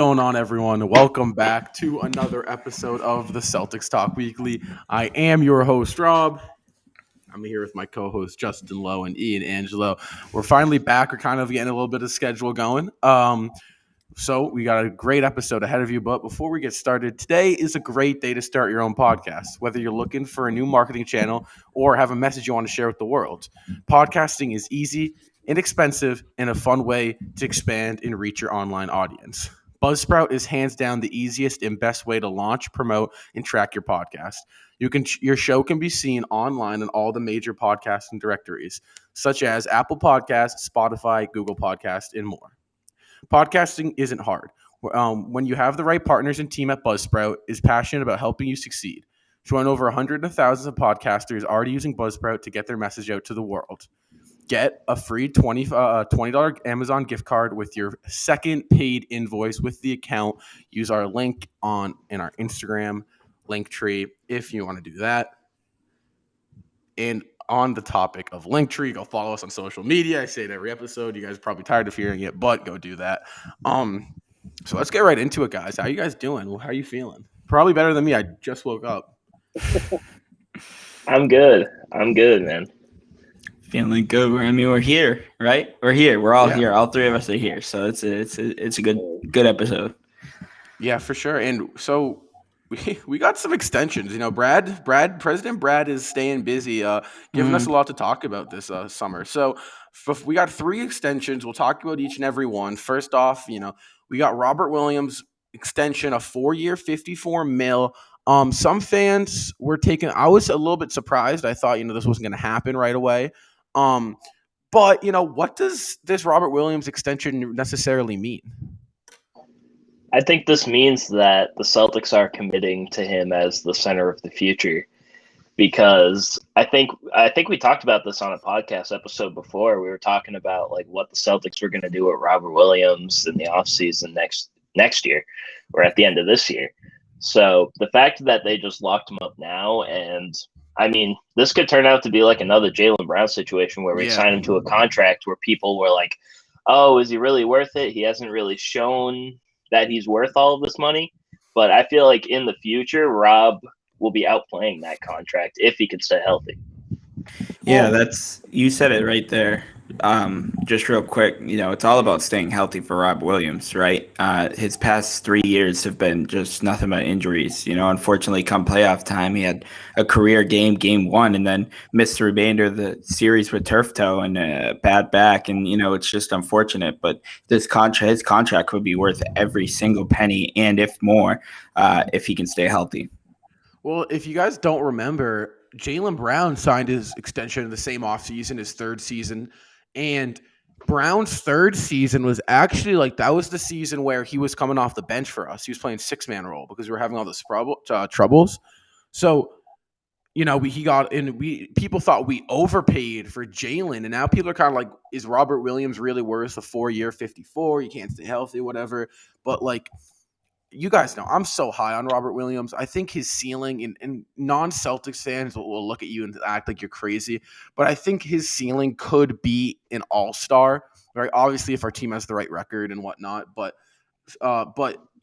Going on, everyone? Welcome back to another episode of the Celtics Talk Weekly. I am your host, Rob. I'm here with my co-host Justin Lowe and Ian Angelo. We're finally back. We're kind of getting a little bit of schedule going. So we got a great episode ahead of you. But before we get started, today is a great day to start your own podcast. Whether you're looking for a new marketing channel or have a message you want to share with the world, podcasting is easy, inexpensive, and a fun way to expand and reach your online audience. Buzzsprout is hands down the easiest and best way to launch, promote, and track your podcast. Your show can be seen online on all the major podcasting directories, such as Apple Podcasts, Spotify, Google Podcasts, and more. Podcasting isn't hard. When you have the right partners and team at Buzzsprout is passionate about helping you succeed. Join over 100 of thousands of podcasters already using Buzzsprout to get their message out to the world. Get a free $20 Amazon gift card with your second paid invoice with the account. Use our link in our Instagram link tree if you want to do that. And on the topic of Linktree, go follow us on social media. I say it every episode. You guys are probably tired of hearing it, but go do that. So let's get right into it, guys. How you guys doing? How are you feeling? Probably better than me. I just woke up. I'm good, man. Feeling good. We're here, right? We're here. We're all here. All three of us are here. So it's a good episode. Yeah, for sure. And so we got some extensions. You know, President Brad is staying busy, giving us a lot to talk about this summer. So we got 3 extensions. We'll talk about each and every one. First off, we got Robert Williams extension, a 4-year, $54 million. Some fans were I was a little bit surprised. I thought, this wasn't going to happen right away. But what does this Robert Williams extension necessarily mean? I think this means that the Celtics are committing to him as the center of the future, because I think we talked about this on a podcast episode before. We were talking about like what the Celtics were going to do with Robert Williams in the offseason next year or at the end of this year. So the fact that they just locked him up now, and I mean, this could turn out to be like another Jaylen Brown situation where we sign him to a contract where people were like, oh, is he really worth it? He hasn't really shown that he's worth all of this money. But I feel like in the future, Rob will be outplaying that contract if he can stay healthy. Yeah, you said it right there. Just real quick, it's all about staying healthy for Rob Williams, right? His past 3 years have been just nothing but injuries. Unfortunately, come playoff time, he had a career game 1, and then missed the remainder of the series with turf toe and a bad back. And, it's just unfortunate. But his contract would be worth every single penny, and if more, if he can stay healthy. Well, if you guys don't remember, Jaylen Brown signed his extension in the same offseason, his 3rd season. And Brown's 3rd season was actually that was the season where he was coming off the bench for us. He was playing 6-man role because we were having all this troubles. So, people thought we overpaid for Jaylen, and now people are kind of like, is Robert Williams really worth a 4-year 54? You can't stay healthy, whatever. But you guys know I'm so high on Robert Williams. I think his ceiling, and non-Celtics fans will look at you and act like you're crazy, but I think his ceiling could be an all-star, right? Obviously, if our team has the right record and whatnot, but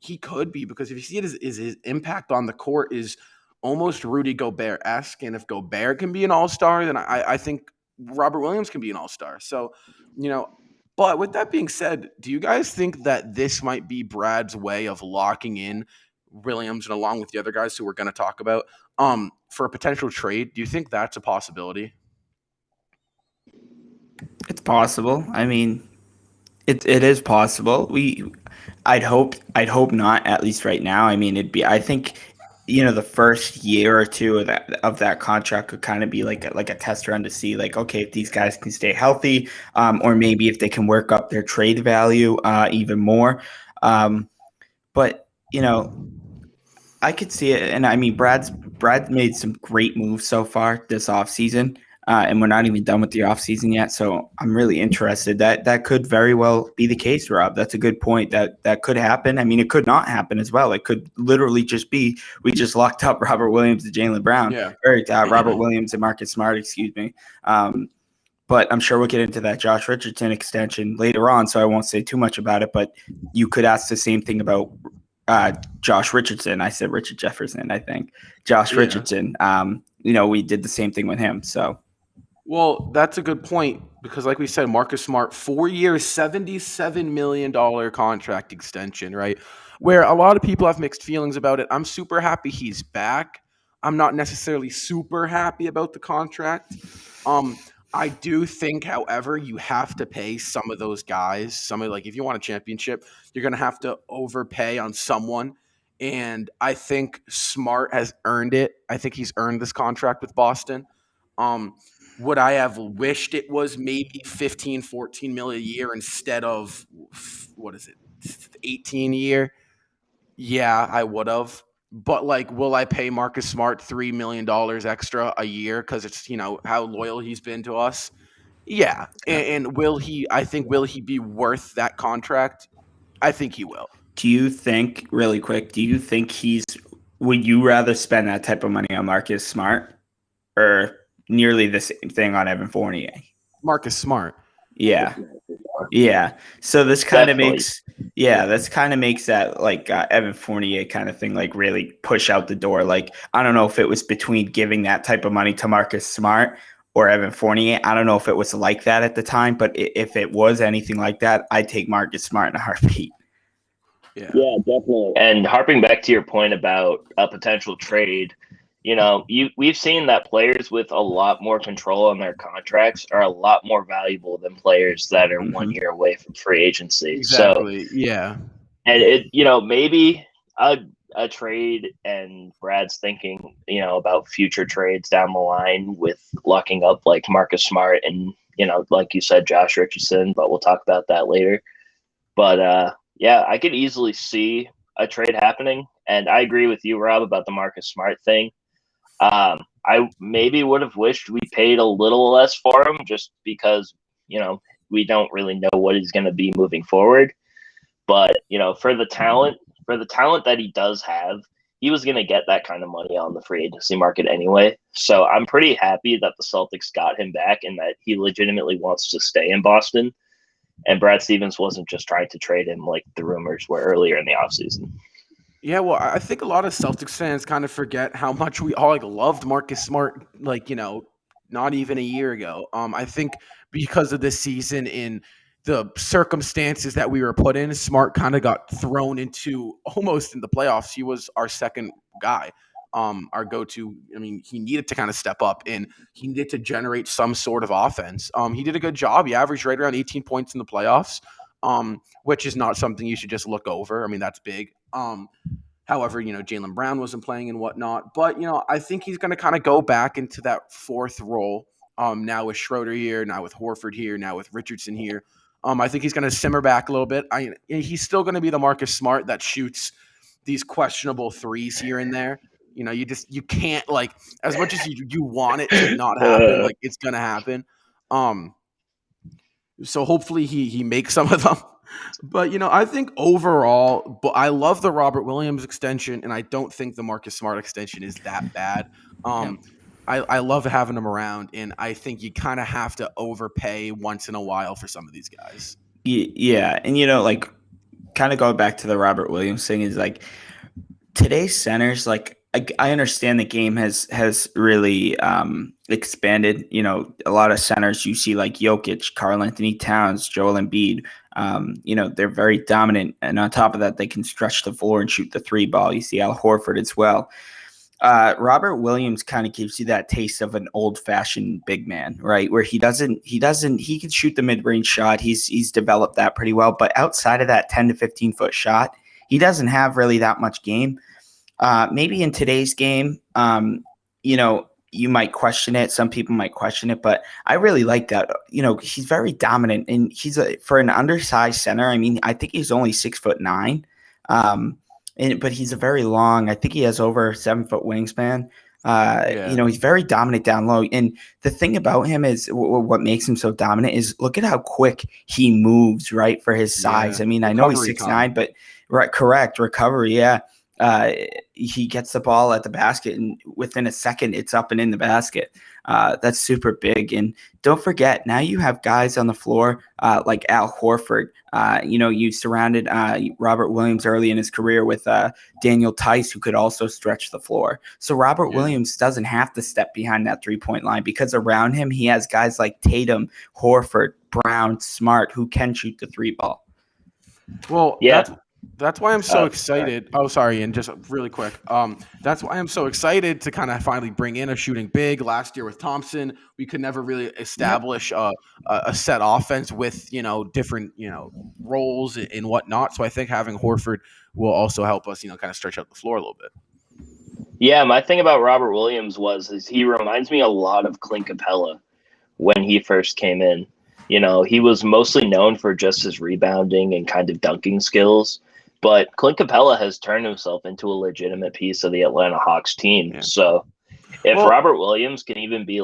he could be, because if you see it, his impact on the court is almost Rudy Gobert-esque, and if Gobert can be an all-star, then I think Robert Williams can be an all-star. So, but with that being said, do you guys think that this might be Brad's way of locking in Williams and along with the other guys who we're going to talk about for a potential trade? Do you think that's a possibility? It's possible. I mean, it is possible. I'd hope not, at least right now. I mean, I think the first year or two of that contract could kind of be like a test run to see okay, if these guys can stay healthy, or maybe if they can work up their trade value even more. But I could see it, and I mean Brad made some great moves so far this offseason. And we're not even done with the offseason yet. So I'm really interested. That could very well be the case, Rob. That's a good point. That could happen. I mean, it could not happen as well. It could literally just be we just locked up Robert Williams and Jaylen Brown. Yeah. Or Robert Williams and Marcus Smart, excuse me. But I'm sure we'll get into that Josh Richardson extension later on, so I won't say too much about it. But you could ask the same thing about Josh Richardson. I said Richard Jefferson, I think. Josh Richardson. We did the same thing with him. So, well, that's a good point because, like we said, Marcus Smart, 4 years, $77 million contract extension, right? Where a lot of people have mixed feelings about it. I'm super happy he's back. I'm not necessarily super happy about the contract. I do think, however, you have to pay some of those guys. If you want a championship, you're going to have to overpay on someone. And I think Smart has earned it. I think he's earned this contract with Boston. Would I have wished it was maybe 15, 14 million a year instead of, 18 a year? Yeah, I would have. But will I pay Marcus Smart $3 million extra a year because it's how loyal he's been to us? Yeah, and will he? I think will he be worth that contract? I think he will. do you think, really quick, would you rather spend that type of money on Marcus Smart or nearly the same thing on Evan Fournier? Marcus Smart. Yeah. So this kind of makes that Evan Fournier kind of thing really push out the door. I don't know if it was between giving that type of money to Marcus Smart or Evan Fournier. I don't know if it was like that at the time, but if it was anything like that, I'd take Marcus Smart in a heartbeat. Yeah, definitely. And harping back to your point about a potential trade, we've seen that players with a lot more control on their contracts are a lot more valuable than players that are 1 year away from free agency. Exactly. So, yeah. And maybe a trade, and Brad's thinking, about future trades down the line with locking up like Marcus Smart and, like you said, Josh Richardson, but we'll talk about that later. But yeah, I could easily see a trade happening. And I agree with you, Rob, about the Marcus Smart thing. I maybe would have wished we paid a little less for him just because, we don't really know what he's going to be moving forward. But, for the talent that he does have, he was going to get that kind of money on the free agency market anyway. So I'm pretty happy that the Celtics got him back and that he legitimately wants to stay in Boston. And Brad Stevens wasn't just trying to trade him like the rumors were earlier in the offseason. Yeah, well, I think a lot of Celtics fans kind of forget how much we all loved Marcus Smart, not even a year ago. I think because of this season in the circumstances that we were put in, Smart kind of got thrown into almost in the playoffs. He was our second guy, our go-to. I mean, he needed to kind of step up and he needed to generate some sort of offense. He did a good job. He averaged right around 18 points in the playoffs, which is not something you should just look over. I mean, that's big. However, Jaylen Brown wasn't playing and whatnot. But, I think he's going to kind of go back into that fourth role now with Schroeder here, now with Horford here, now with Richardson here. I think he's going to simmer back a little bit. He's still going to be the Marcus Smart that shoots these questionable threes here and there. You can't, as much as you want it to not happen, it's going to happen. So hopefully he makes some of them. But, I think overall, but I love the Robert Williams extension, and I don't think the Marcus Smart extension is that bad. I love having him around, and I think you kind of have to overpay once in a while for some of these guys. Yeah, and, kind of going back to the Robert Williams thing is, today's centers, I understand the game has really expanded. A lot of centers you see Jokic, Karl Anthony Towns, Joel Embiid. They're very dominant, and on top of that, they can stretch the floor and shoot the three ball. You see Al Horford as well. Robert Williams kind of gives you that taste of an old-fashioned big man, right? Where he can shoot the mid-range shot. He's developed that pretty well, but outside of that 10 to 15 foot shot, he doesn't have really that much game. Maybe in today's game, you might question it. Some people might question it, but I really like that. He's very dominant, and for an undersized center. I mean, I think he's only 6'9", but he's a very long. I think he has over 7 foot wingspan. He's very dominant down low. And the thing about him is what makes him so dominant is look at how quick he moves, right, for his size. I mean, I know he's 6'9", but correct recovery, yeah. He gets the ball at the basket, and within a second, it's up and in the basket. That's super big. And don't forget, now you have guys on the floor like Al Horford. You surrounded Robert Williams early in his career with Daniel Tice, who could also stretch the floor. So Robert Williams doesn't have to step behind that three-point line because around him, he has guys like Tatum, Horford, Brown, Smart, who can shoot the three ball. Well, that's why I'm so excited. Oh, sorry, and just really quick. That's why I'm so excited to kind of finally bring in a shooting big. Last year with Thompson, we could never really establish a set offense with different roles and whatnot. So I think having Horford will also help us kind of stretch out the floor a little bit. Yeah, my thing about Robert Williams is he reminds me a lot of Clint Capella when he first came in. He was mostly known for just his rebounding and kind of dunking skills, but Clint Capella has turned himself into a legitimate piece of the Atlanta Hawks team. Yeah. So if Robert Williams can even be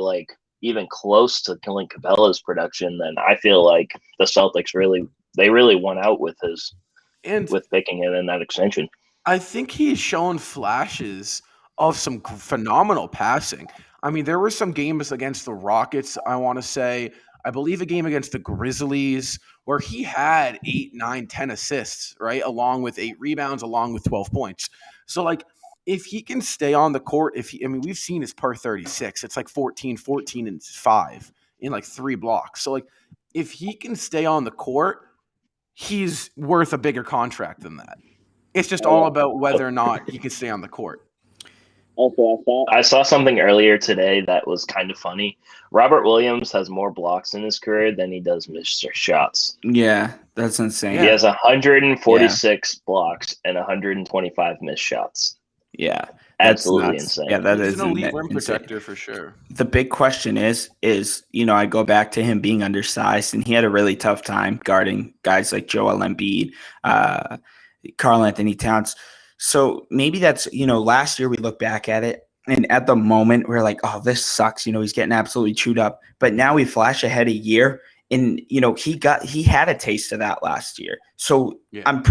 even close to Clint Capella's production, then I feel like the Celtics really won out with picking him in that extension. I think he's shown flashes of some phenomenal passing. I mean, there were some games against the Rockets, I want to say. I believe a game against the Grizzlies where he had 8, 9, 10 assists, right? Along with 8 rebounds, along with 12 points. So, if he can stay on the court, we've seen his per 36. It's 14, and 5 in 3 blocks. So, if he can stay on the court, he's worth a bigger contract than that. It's just all about whether or not he can stay on the court. Also, I saw something earlier today that was kind of funny. Robert Williams has more blocks in his career than he does missed shots. Yeah, that's insane. He has 146 blocks and 125 missed shots. Yeah, absolutely insane. Yeah, that He's is an elite rim protector for sure. The big question is I go back to him being undersized, and he had a really tough time guarding guys like Joel Embiid, Karl Anthony Towns. So maybe that's, last year we look back at it, and at the moment we're like, oh, this sucks. He's getting absolutely chewed up. But now we flash ahead a year, and he had a taste of that last year. So and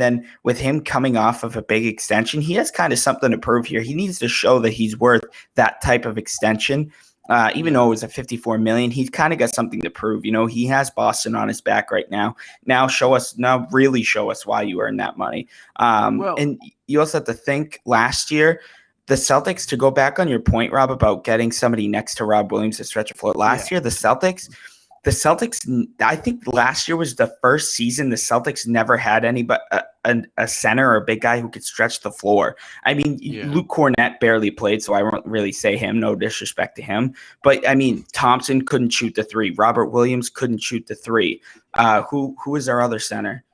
then with him coming off of a big extension, he has kind of something to prove here. He needs to show that he's worth that type of extension. Even though it was a $54 million, he's kind of got something to prove. He has Boston on his back right now. Now really show us why you earned that money. And you also have to think last year, the Celtics, to go back on your point, Rob, about getting somebody next to Rob Williams to stretch a floor. Last year, the Celtics, I think last year was the first season the Celtics never had anybody, a center or a big guy who could stretch the floor. I mean, Luke Cornett barely played, so I won't really say him. No disrespect to him. But, I mean, Thompson couldn't shoot the 3. Robert Williams couldn't shoot the 3. Who is our other center?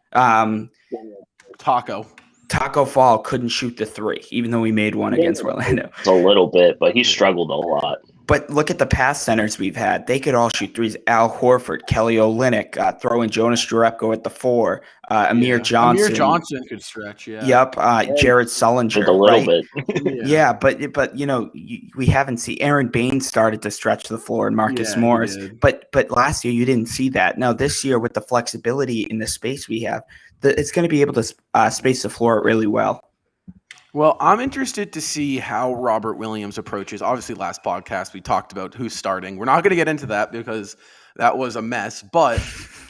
Taco Fall couldn't shoot the 3, even though he made one against Orlando. A little bit, but he struggled a lot. But look at the past centers we've had. They could all shoot 3s. Al Horford, Kelly Olynyk, throw in Jonas Jerebko at the 4. Amir Johnson. Amir Johnson could stretch, Yep. Jared Sullinger. A little bit. But we haven't seen Aaron Baines started to stretch the floor and Marcus Morris. But last year you didn't see that. Now this year with the flexibility in the space we have, it's going to be able to space the floor really well. Well, I'm interested to see how Robert Williams approaches. Obviously, last podcast we talked about who's starting. We're not going to get into that because that was a mess, but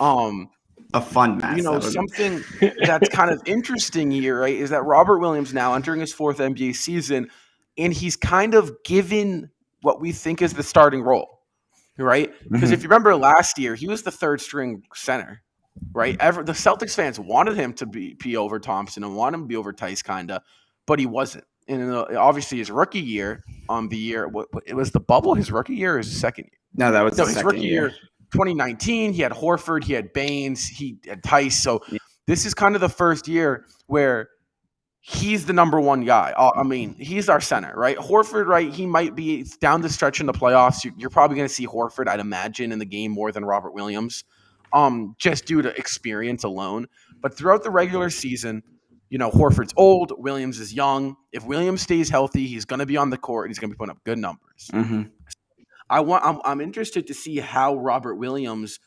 a fun mess. Something that's kind of interesting here, right, is that Robert Williams now entering his 4th NBA season, and he's kind of given what we think is the starting role, right? Because if you remember last year, he was the 3rd string center, right? The Celtics fans wanted him to be over Thompson and wanted him to be over Tice, kind of. But he wasn't. And obviously his rookie year, it was the bubble, his rookie year or his second year? No, that was his rookie year. 2019, he had Horford, he had Baines, he had Tice. So this is kind of the first year where he's the number 1 guy. I mean, he's our center, right? Horford, right, he might be down the stretch in the playoffs. You're probably going to see Horford, I'd imagine, in the game more than Robert Williams, just due to experience alone. But throughout the regular season, Horford's old. Williams is young. If Williams stays healthy, he's going to be on the court and he's going to be putting up good numbers. I'm interested to see how Robert Williams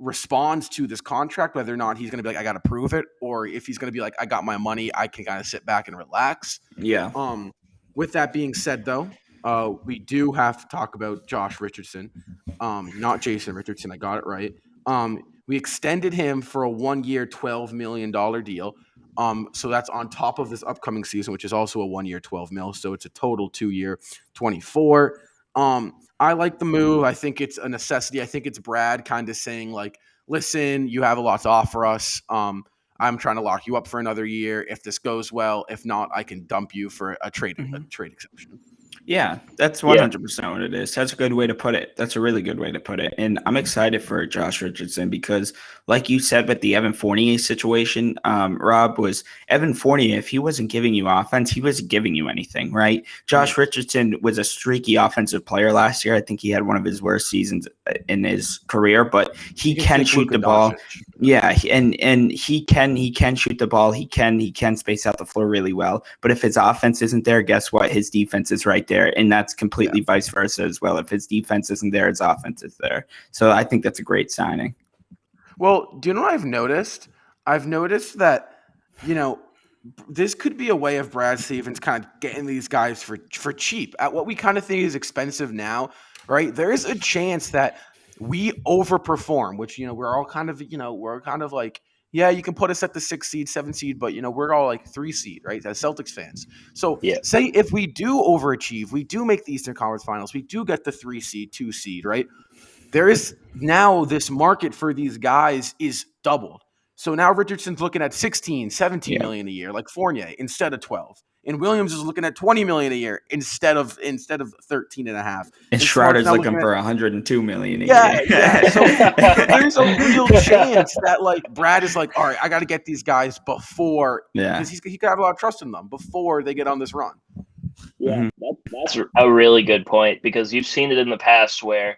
responds to this contract, whether or not he's going to be like, I got to prove it, or if he's going to be like, I got my money, I can kind of sit back and relax. Yeah. With that being said, though, we do have to talk about Josh Richardson, not Jayson Richardson. I got it right. We extended him for a 1-year, $12 million deal. So that's on top of this upcoming season, which is also a 1-year, $12 million. So it's a total 2-year, 24. I like the move. I think it's a necessity. I think it's Brad kind of saying like, listen, you have a lot to offer us. I'm trying to lock you up for another year. If this goes well, if not, I can dump you for a trade exception. Yeah, that's 100% what it is. That's a good way to put it. That's a really good way to put it. And I'm excited for Josh Richardson because, like you said, with the Evan Fournier situation, Rob, was Evan Fournier, if he wasn't giving you offense, he wasn't giving you anything, right? Josh Richardson was a streaky offensive player last year. I think he had one of his worst seasons in his career, but he can shoot the ball. Yeah, and he can shoot the ball. He can space out the floor really well. But if his offense isn't there, guess what? His defense is right there. And that's completely vice versa as well. If his defense isn't there, his offense is there. So I think that's a great signing. Well, do you know what I've noticed? I've noticed that, this could be a way of Brad Stevens kind of getting these guys for cheap at what we kind of think is expensive now, right? There is a chance that we overperform, which, we're all kind of, we're kind of like, yeah, you can put us at the 6 seed, 7 seed, but, we're all like 3 seed, right? As Celtics fans. So say if we do overachieve, we do make the Eastern Conference Finals, we do get the 3 seed, 2 seed, right? There is now this market for these guys is doubled. So now Richardson's looking at 16, 17 million a year, like Fournier, instead of 12. And Williams is looking at 20 million a year instead of 13 and a half. And Schroeder's looking for 102 million a year. Yeah. So there's a real Yeah. chance that like Brad is like, all right, I got to get these guys before, because he could have a lot of trust in them before they get on this run. Yeah, that's a really good point, because you've seen it in the past where,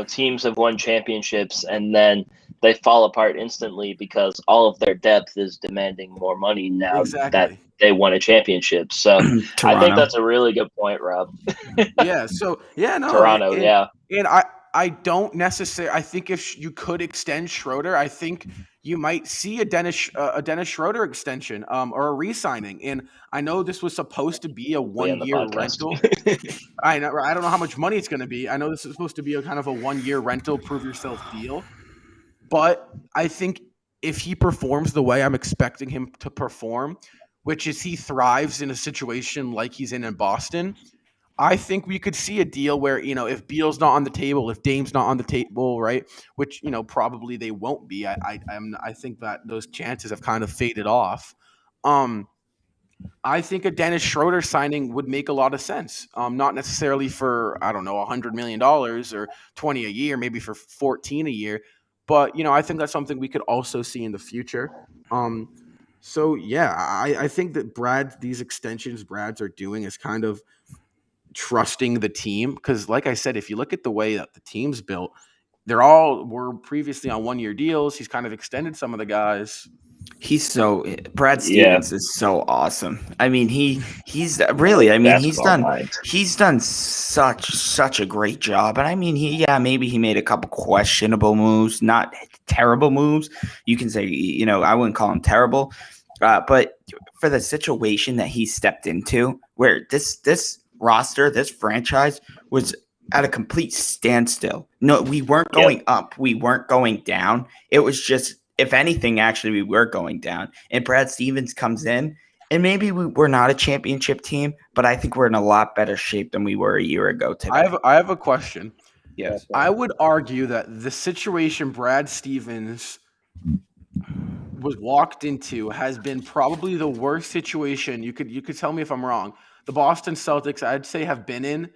teams have won championships and then they fall apart instantly because all of their depth is demanding more money now that they won a championship. So I think that's a really good point, Rob. Toronto, And I don't necessarily. I think if you could extend Schroeder, I think you might see a Dennis Schroeder extension, or a re-signing. And I know this was supposed to be a 1-year rental. I know. I don't know how much money it's going to be. I know this is supposed to be a kind of a 1-year rental, prove yourself deal. But I think if he performs the way I'm expecting him to perform, which is he thrives in a situation like he's in Boston, I think we could see a deal where, if Beal's not on the table, if Dame's not on the table, right, which, probably they won't be. I think that those chances have kind of faded off. I think a Dennis Schroeder signing would make a lot of sense. Not necessarily for, I don't know, $100 million or 20 a year, maybe for 14 a year. But, I think that's something we could also see in the future. I think that these extensions Brads are doing is kind of trusting the team. Because like I said, if you look at the way that the team's built, were previously on 1-year deals. He's kind of extended some of the guys. Brad Stevens is so awesome. I mean, he's really, I mean, he's done such a great job. And I mean, maybe he made a couple questionable moves, not terrible moves. You can say, I wouldn't call him terrible, but for the situation that he stepped into, where this roster, this franchise was at a complete standstill. No, we weren't going up. We weren't going down. It was just, if anything, actually, we were going down. And Brad Stevens comes in, and maybe we're not a championship team, but I think we're in a lot better shape than we were a year ago today. I have a question. Yes. I would argue that the situation Brad Stevens was walked into has been probably the worst situation. You could tell me if I'm wrong. The Boston Celtics, I'd say, have been in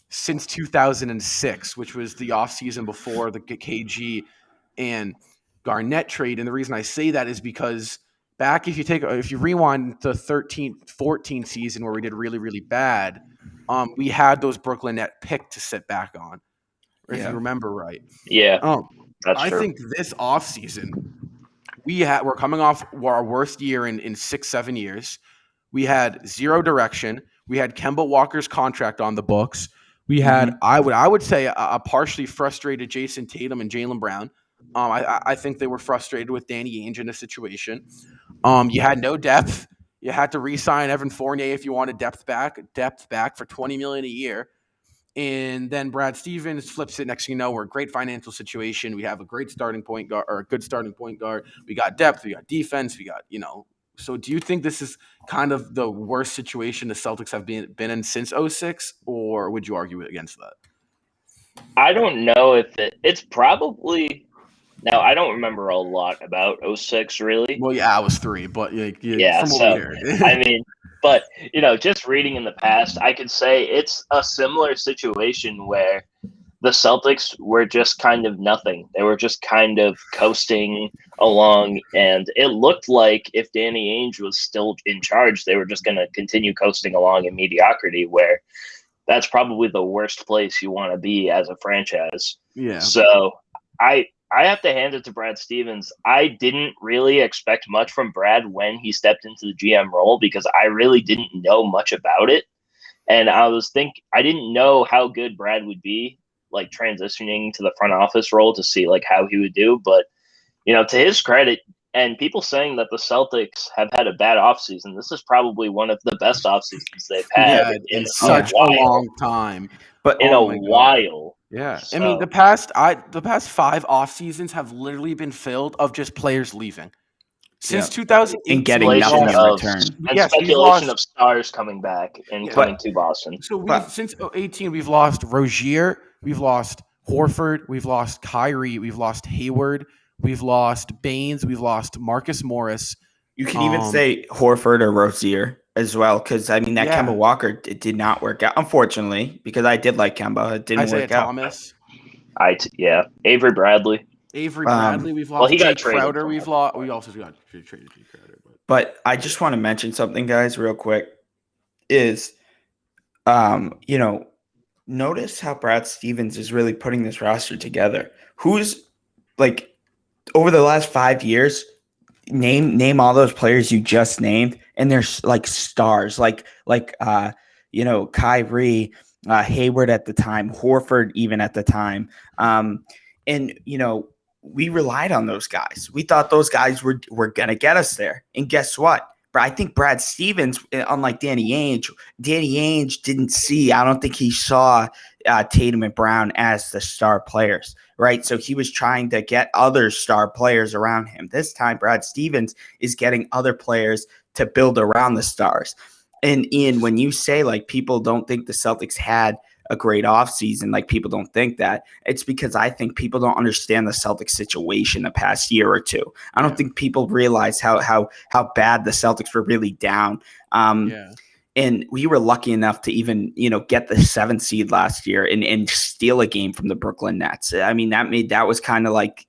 since 2006, which was the offseason before the KG and Garnett trade. And the reason I say that is because back, if you rewind the 13-14 season where we did really, really bad, we had those Brooklyn Net pick to sit back on, if you remember right. Yeah, I think this offseason, we're coming off our worst year in 6-7 years. We had zero direction. We had Kemba Walker's contract on the books. We had, I would say, a partially frustrated Jayson Tatum and Jaylen Brown. I think they were frustrated with Danny Ainge in a situation. You had no depth. You had to re-sign Evan Fournier if you wanted depth back for $20 million a year. And then Brad Stevens flips it. Next thing you know, we're a great financial situation. We have a great starting point guard, or a good starting point guard. We got depth. We got defense. We got, So do you think this is kind of the worst situation the Celtics have been in since 06, or would you argue against that? I don't know if it's probably. Now, I don't remember a lot about 06, really. Well, yeah, I was 3, but Yeah, from what so, we heard. I mean, but, just reading in the past, I could say it's a similar situation where the Celtics were just kind of nothing. They were just kind of coasting along, and it looked like if Danny Ainge was still in charge, they were just going to continue coasting along in mediocrity, where that's probably the worst place you want to be as a franchise. Yeah. So I have to hand it to Brad Stevens. I didn't really expect much from Brad when he stepped into the GM role because I really didn't know much about it. And I didn't know how good Brad would be, like transitioning to the front office role to see like how he would do. But, to his credit, and people saying that the Celtics have had a bad offseason, this is probably one of the best offseasons they've had in such a long time. But in a while. Yeah. So, I mean, the past 5 off seasons have literally been filled of just players leaving. Since 2018, and getting nothing in return. And speculation of stars coming back and coming to Boston. So since 2018, we've lost Rozier, we've lost Horford, we've lost Kyrie, we've lost Hayward, we've lost Baines, we've lost Marcus Morris. You can even say Horford or Rozier as well, because I mean that Kemba Walker did not work out, unfortunately, because I did like Kemba. It didn't work out. Thomas. Avery Bradley. We've lost. Well, he got traded. Crowder, we've lost. We also got traded Jay Crowder. But I just want to mention something, guys, real quick. Is, notice how Brad Stevens is really putting this roster together. Who's like over the last 5 years? Name all those players you just named, and they're like stars, like Kyrie, Hayward at the time, Horford even at the time, and we relied on those guys. We thought those guys were gonna get us there, and guess what? But I think Brad Stevens, unlike Danny Ainge didn't see. I don't think he saw Tatum and Brown as the star players, right? So he was trying to get other star players around him. This time, Brad Stevens is getting other players to build around the stars. And Ian, when you say like people don't think the Celtics had a great offseason, like people don't think that, it's because I think people don't understand the Celtics situation the past year or two. I don't think people realize how bad the Celtics were really down. And we were lucky enough to even, get the 7th seed last year and steal a game from the Brooklyn Nets. I mean, that was like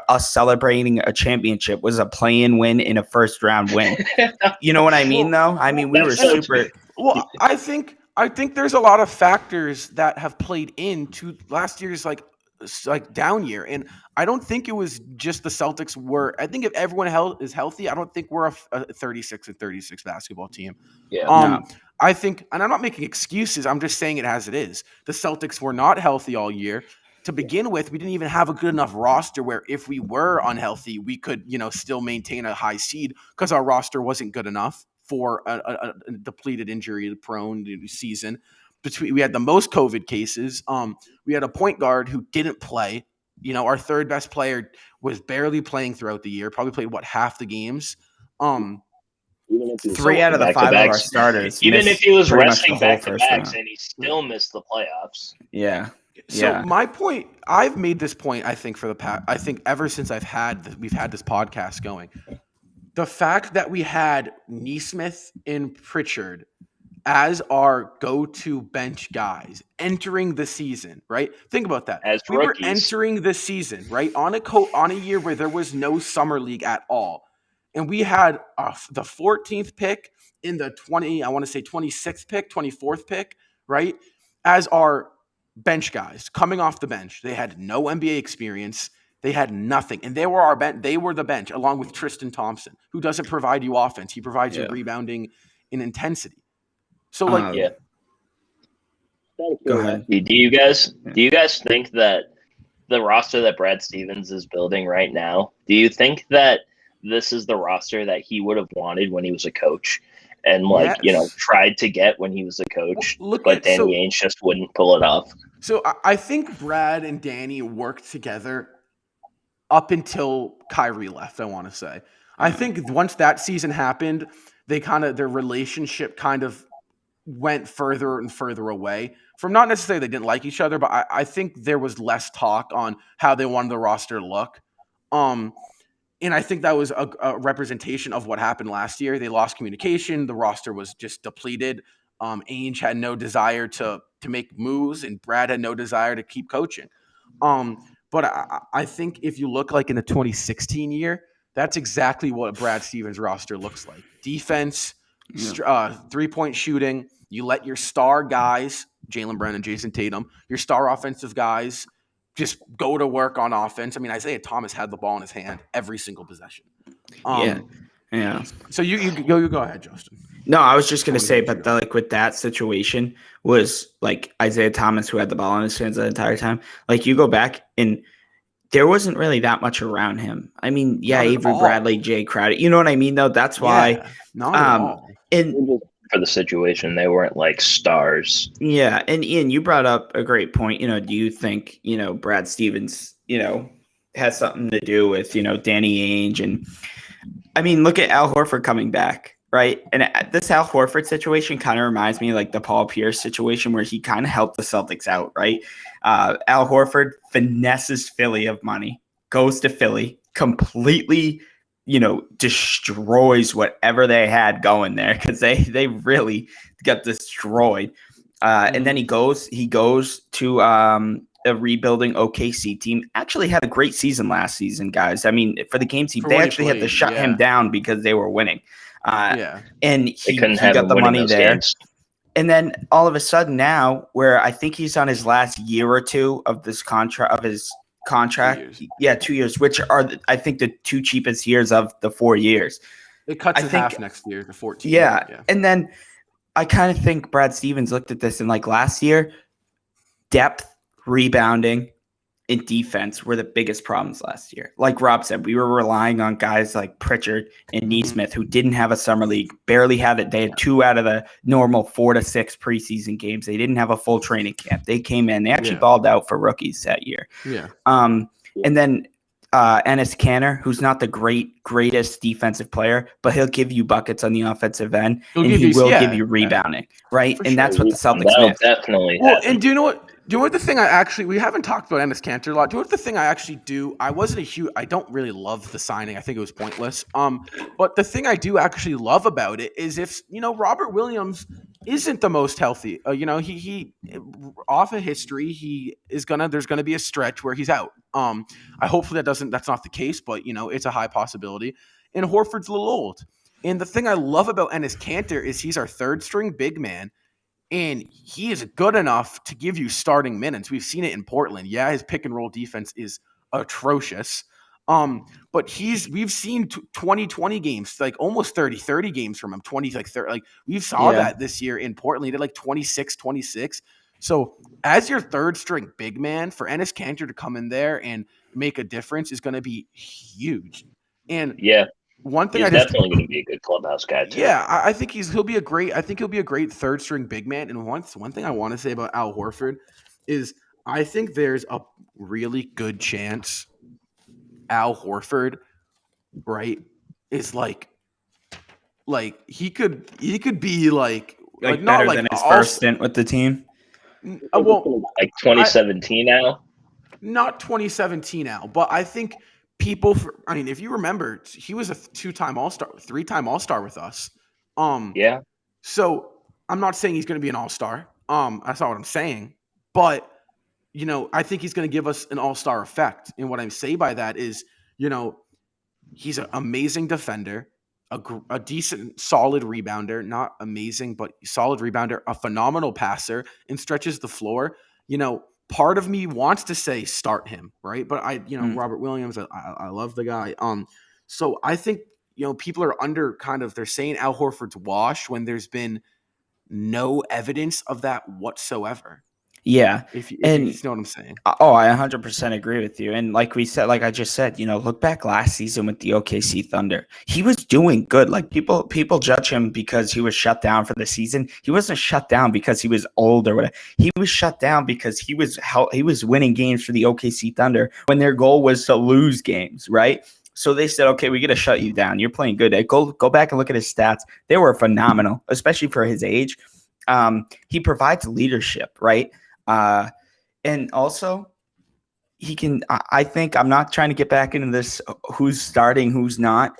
us celebrating a championship, was a play-in win and a first round win. You know what I mean, though? I mean, we were super. Well, I think there's a lot of factors that have played into last year's like down year, and I don't think it was just the Celtics were. I think if everyone is healthy, I don't think we're a 36-36 basketball team. Yeah. No. I think, and I'm not making excuses. I'm just saying it as it is. The Celtics were not healthy all year. To begin with, we didn't even have a good enough roster where if we were unhealthy, we could, still maintain a high seed because our roster wasn't good enough for a depleted, injury-prone season. We had the most COVID cases. We had a point guard who didn't play. Our third best player was barely playing throughout the year. Probably played half the games. 3 out of the 5 of our starters. Even if he was resting back-to-backs, and he still missed the playoffs. Yeah. So my point, I've made this point. I think ever since we've had this podcast going, the fact that we had Nesmith and Pritchard as our go-to bench guys entering the season, right? Think about that. As we rookies. Were entering the season, right, on a year where there was no summer league at all, and we had the 14th pick in the 26th pick, 24th pick, right, as our bench guys coming off the bench. They had no NBA experience. They had nothing, and they were They were the bench, along with Tristan Thompson, who doesn't provide you offense. He provides you rebounding and intensity. So, go ahead. Do you guys think that the roster that Brad Stevens is building right now, do you think that this is the roster that he would have wanted when he was a coach and Yes. tried to get when he was a Well, coach, look but at Danny so Ainge just wouldn't pull it off? so I think Brad and Danny worked together up until Kyrie left, I want to say. I think once that season happened, their relationship kind of went further and further away from, not necessarily they didn't like each other, but I think there was less talk on how they wanted the roster to look. Um, and I think that was a representation of what happened last year. They lost communication. The roster was just depleted. Ainge had no desire to make moves, and Brad had no desire to keep coaching. Um, but I think if you look like in the 2016 year, that's exactly what Brad Stevens' roster looks like. Defense, 3-point shooting. You let your star guys, Jaylen Brown and Jayson Tatum, your star offensive guys, just go to work on offense. I mean, Isaiah Thomas had the ball in his hand every single possession. Yeah. Yeah. So you go ahead, Justin. No, I was just gonna say, Totally but like with that situation was like Isaiah Thomas who had the ball in his hands the entire time. Like you go back and there wasn't really that much around him. I mean, yeah, Not at Avery all. Bradley, Jay Crowder. You know what I mean, though? That's why. Yeah, not at all. And For the situation, they weren't like stars. yeah, and Ian, you brought up a great point. Do you think Brad Stevens, has something to do with Danny Ainge? And I mean, look at Al Horford coming back, right? And this Al Horford situation kind of reminds me of like the Paul Pierce situation where he kind of helped the Celtics out, right? Al Horford finesses Philly of money, goes to Philly, completely, destroys whatever they had going there because they really got destroyed. And then he goes to a rebuilding OKC team. Actually had a great season last season, guys. I mean, for the games they actually had to shut him down because they were winning. And he got the money there. Games. And then all of a sudden now, where I think he's on his last year or two of this contract 2 years, which are I think the two cheapest years of the 4 years. It cuts in half next year to 14. Yeah. And then I kind of think Brad Stevens looked at this and like last year, depth, rebounding, and defense were the biggest problems last year. Like Rob said, we were relying on guys like Pritchard and Neesmith who didn't have a summer league, barely had it. They had 2 out of the normal 4 to 6 preseason games. They didn't have a full training camp. They came in. They actually balled out for rookies that year. Yeah. And then Enes Kanter, who's not the greatest defensive player, but he'll give you buckets on the offensive end, and he will give you rebounding, right? And that's what the Celtics missed. Definitely. Well, and do you know what? The thing we haven't talked about Enes Kanter a lot. Do you know what the thing I actually do? I don't really love the signing. I think it was pointless. But the thing I do actually love about it is if Robert Williams isn't the most healthy. He off of history, there's gonna be a stretch where he's out. I hopefully that's not the case, but it's a high possibility. And Horford's a little old. And the thing I love about Enes Kanter is he's our third string big man. And he is good enough to give you starting minutes. We've seen it in Portland. Yeah, his pick and roll defense is atrocious. But we've seen 20 games, like almost 30 games from him, 20, like 30. Like we saw that this year in Portland. He did like 26. So as your third string big man, for Enes Kanter to come in there and make a difference is going to be huge. And one thing he's definitely going to be a good clubhouse guy too. Yeah, I think he'll be a great third string big man. And one thing I want to say about Al Horford is I think there's a really good chance Al Horford, right, is like he could be like better not like than his first stint with the team. Well, like 2017 Al. Not 2017 Al, but I think people. If you remember, he was a 2-time All-Star, 3-time All-Star with us. Yeah. So I'm not saying he's going to be an All-Star. That's not what I'm saying. But I think he's going to give us an All-Star effect. And what I say by that is, he's an amazing defender, a decent, solid rebounder, not amazing, but solid rebounder, a phenomenal passer, and stretches the floor. Part of me wants to say start him, right? But Robert Williams, I love the guy. So I think, people are they're saying Al Horford's washed when there's been no evidence of that whatsoever. Yeah. If you And know what I'm saying. oh, I 100% agree with you. And like I just said, look back last season with the OKC Thunder. He was doing good. Like people judge him because he was shut down for the season. He wasn't shut down because he was old or whatever. He was shut down because he was winning games for the OKC Thunder when their goal was to lose games, right? So they said, okay, we got to shut you down. You're playing good. Go back and look at his stats. They were phenomenal, especially for his age. He provides leadership, right? And also, he can. I think I'm not trying to get back into this who's starting, who's not.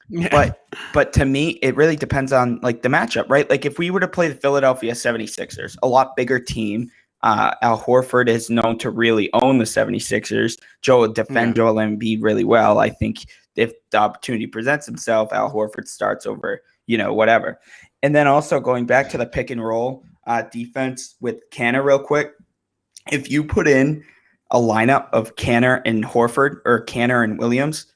Yeah. But to me, it really depends on like the matchup, right? Like if we were to play the Philadelphia 76ers, a lot bigger team. Al Horford is known to really own the 76ers. Defend Joel Embiid really well. I think if the opportunity presents himself, Al Horford starts over, whatever. And then also going back to the pick and roll defense with Canner real quick. If you put in a lineup of Canner and Horford or Canner and Williams,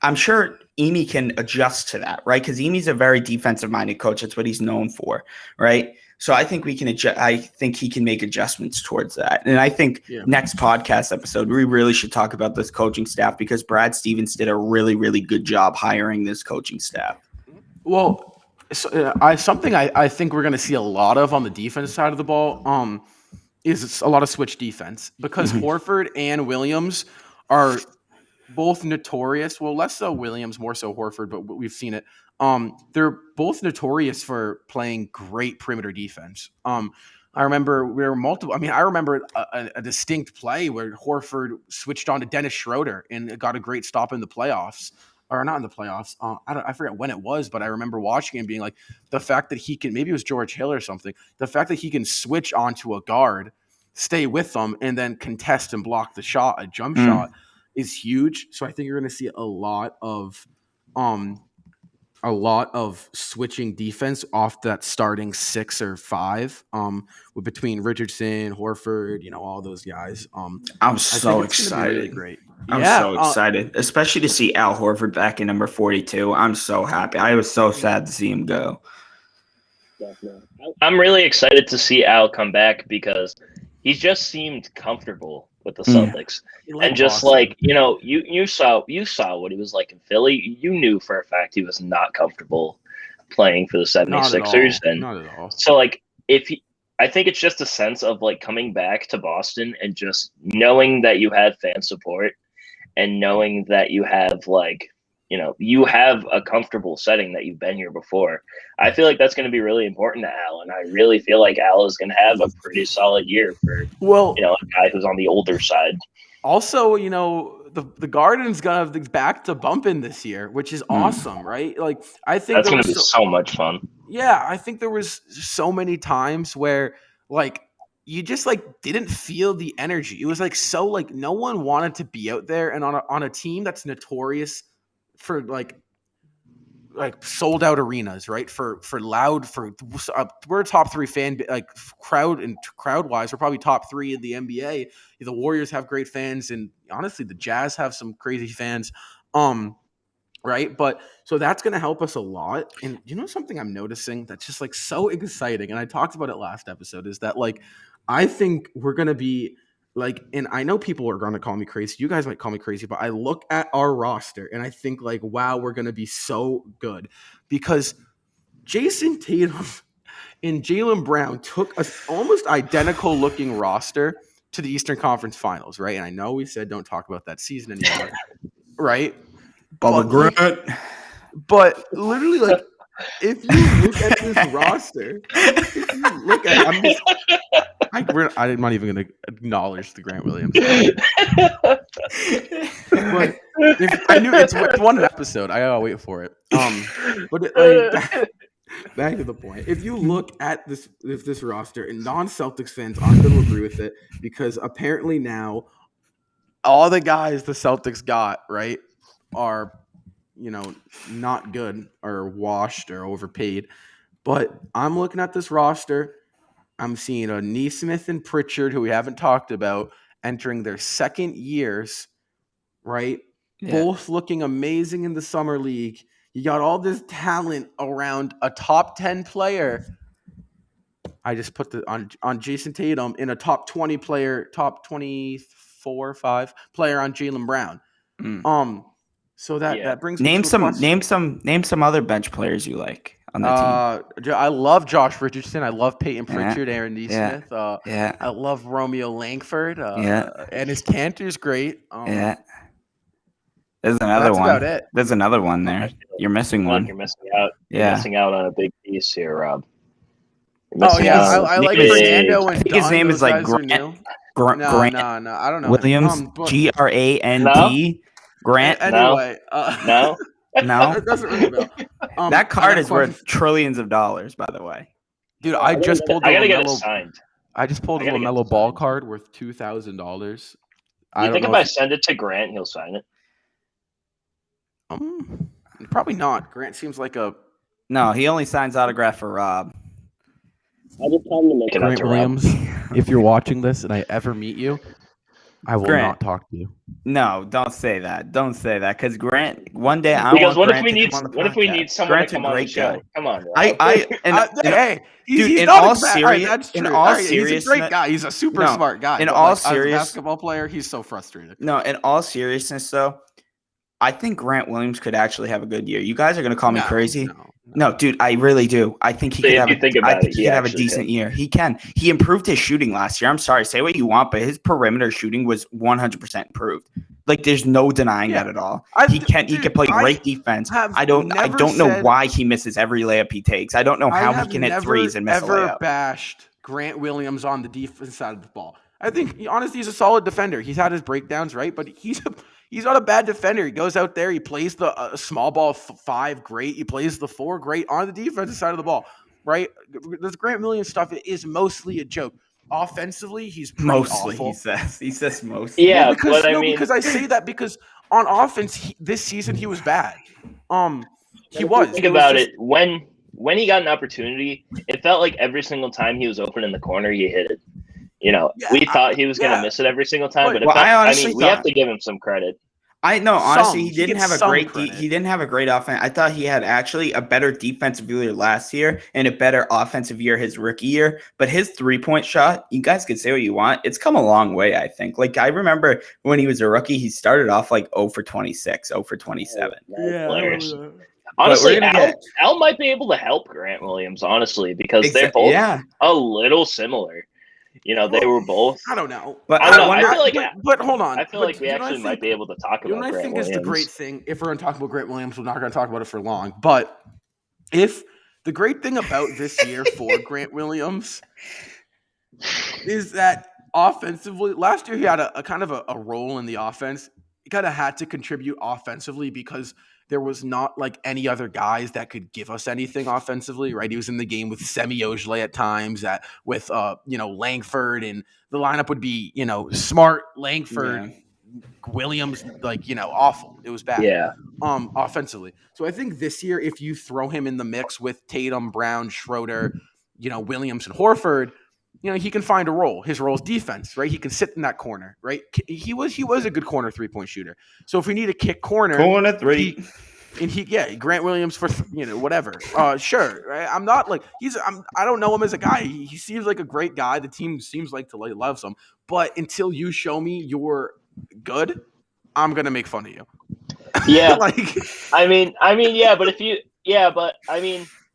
I'm sure Emi can adjust to that, right? Because Emi's a very defensive-minded coach. That's what he's known for, right? So I think we can adjust. I think he can make adjustments towards that. And I think next podcast episode, we really should talk about this coaching staff because Brad Stevens did a really, really good job hiring this coaching staff. Well, something I think we're going to see a lot of on the defense side of the ball is a lot of switch defense because Horford and Williams are both notorious. Well, less so Williams, more so Horford, but we've seen it. They're both notorious for playing great perimeter defense. I remember I remember a distinct play where Horford switched on to Dennis Schroeder and got a great stop in the playoffs. Or not in the playoffs. I forget when it was, but I remember watching and being like, the fact that he can, maybe it was George Hill or something, the fact that he can switch onto a guard, stay with them, and then contest and block the shot, a jump shot, is huge. So I think you're going to see a lot of switching defense off that starting 6 or 5 between Richardson, Horford, all those guys. I'm so excited. Really great. I'm so excited, especially to see Al Horford back in number 42. I'm so happy. I was so sad to see him go. Definitely. I'm really excited to see Al come back because he just seemed comfortable with the Celtics. And just Boston. You saw what he was like in Philly. You knew for a fact he was not comfortable playing for the 76ers. Not at all. So I think it's just a sense of coming back to Boston and just knowing that you had fan support and knowing that you have you have a comfortable setting that you've been here before. I feel like that's going to be really important to Al, and I really feel like Al is going to have a pretty solid year for a guy who's on the older side. Also, the Garden's going to back to bumping this year, which is awesome, right? Like I think that's going to be so much fun. Yeah, I think there was so many times where you just didn't feel the energy. It was no one wanted to be out there and on a team that's notorious for sold out arenas, right? For loud, we're a top 3 fan crowd wise. We're probably top 3 in the NBA. The Warriors have great fans, and honestly, the Jazz have some crazy fans. Right, but so that's going to help us a lot. And something I'm noticing that's just so exciting, and I talked about it last episode, is that I think we're going to be and I know people are going to call me crazy. You guys might call me crazy, but I look at our roster and I think wow, we're going to be so good because Jayson Tatum and Jaylen Brown took an almost identical looking roster to the Eastern Conference Finals, right? And I know we said don't talk about that season anymore, right? But literally, if you look at this roster, I'm not even going to acknowledge the Grant Williams. But I knew it's one episode. I gotta wait for it. But back to the point. If you look at this roster, and non-Celtics fans aren't going to agree with it because apparently now all the guys the Celtics got right are not good or washed or overpaid. But I'm looking at this roster. I'm seeing a Nesmith and Pritchard, who we haven't talked about, entering their second years, right? Yeah. Both looking amazing in the summer league. You got all this talent around a top 10 player. I just put on Jayson Tatum in a top 20 player, top 24, 5 player on Jaylen Brown. So that brings me Name to a question. name some other bench players you like on the team. I love Josh Richardson. I love Peyton Pritchard, Aaron Yeah. Nesmith. Yeah. I love Romeo Langford. Yeah. And his Cantor's great. Yeah. There's another that's one. about it. There's another one there. You're missing I feel one. like you're missing out. Yeah. You're missing out on a big piece here, Rob. Oh yeah, I like Fernando and I think his name is like Grant. No, I don't know. Williams, Grant. Grant. Anyway, no. It doesn't ring a bell. That card is worth trillions of dollars, by the way. Dude, I just pulled. I gotta get it signed. I just pulled a LaMelo Ball card worth $2,000. You think if I send it to Grant, he'll sign it? Probably not. Grant seems like a. No, he only signs autograph for Rob. I just told him to make it Grant Williams. If you're watching this and I ever meet you, I will not talk to you. No, don't say that. Don't say that, because Grant. One day, what if we need someone to come on the show? Come on, Rob. In all seriousness, he's a great guy. He's a super smart guy. In all seriousness, as a basketball player, he's so frustrated. No, in all seriousness, though, I think Grant Williams could actually have a good year. You guys are going to call me crazy. No, dude, I really do. I think he could have. I think he could have a decent year. He can. He improved his shooting last year. I'm sorry, say what you want, but his perimeter shooting was 100% improved. Like, there's no denying that at all. He can play great defense. I don't know why he misses every layup he takes. I don't know how he can hit threes and miss a layup. I have never bashed Grant Williams on the defense side of the ball. I think, honestly, he's a solid defender. He's had his breakdowns, right? But he's not a bad defender. He goes out there. He plays the small ball 5 great. He plays the 4 great on the defensive side of the ball, right? This Grant Williams stuff is mostly a joke. Offensively, he's pretty awful. He says mostly. Yeah, because I say that because on offense this season he was bad. He was. Think about it. When he got an opportunity, it felt like every single time he was open in the corner, he hit it. We thought he was going to miss it every single time, but we have to give him some credit. Honestly, he didn't have a great offense. I thought he had actually a better defensive year last year and a better offensive year his rookie year. But his 3-point shot, you guys can say what you want, it's come a long way, I think. Like, I remember when he was a rookie, he started off like 0 for 26, 0 for 27. Players. Honestly, Al might be able to help Grant Williams, honestly, because they're both a little similar. They were both. I don't know, but but hold on. I feel like we actually might be able to talk about. What I think Williams. is the great thing. If we're going to talk about Grant Williams, we're not going to talk about it for long. But if the great thing about this year for Grant Williams is that offensively, last year he had a kind of a role in the offense. He kind of had to contribute offensively because there was not like any other guys that could give us anything offensively, right? He was in the game with Semi Ojeleye at times, with Langford, and the lineup would be Smart, Langford, Williams, awful. It was bad, offensively. So I think this year, if you throw him in the mix with Tatum, Brown, Schroeder, Williams, and Horford, he can find a role. His role is defense, right? He can sit in that corner, right? He was a good corner 3-point shooter. So if we need a kick corner 3, Grant Williams for whatever. Sure, right? I'm not like I don't know him as a guy. He seems like a great guy. The team seems like to loves him. But until you show me you're good, I'm gonna make fun of you. Yeah, but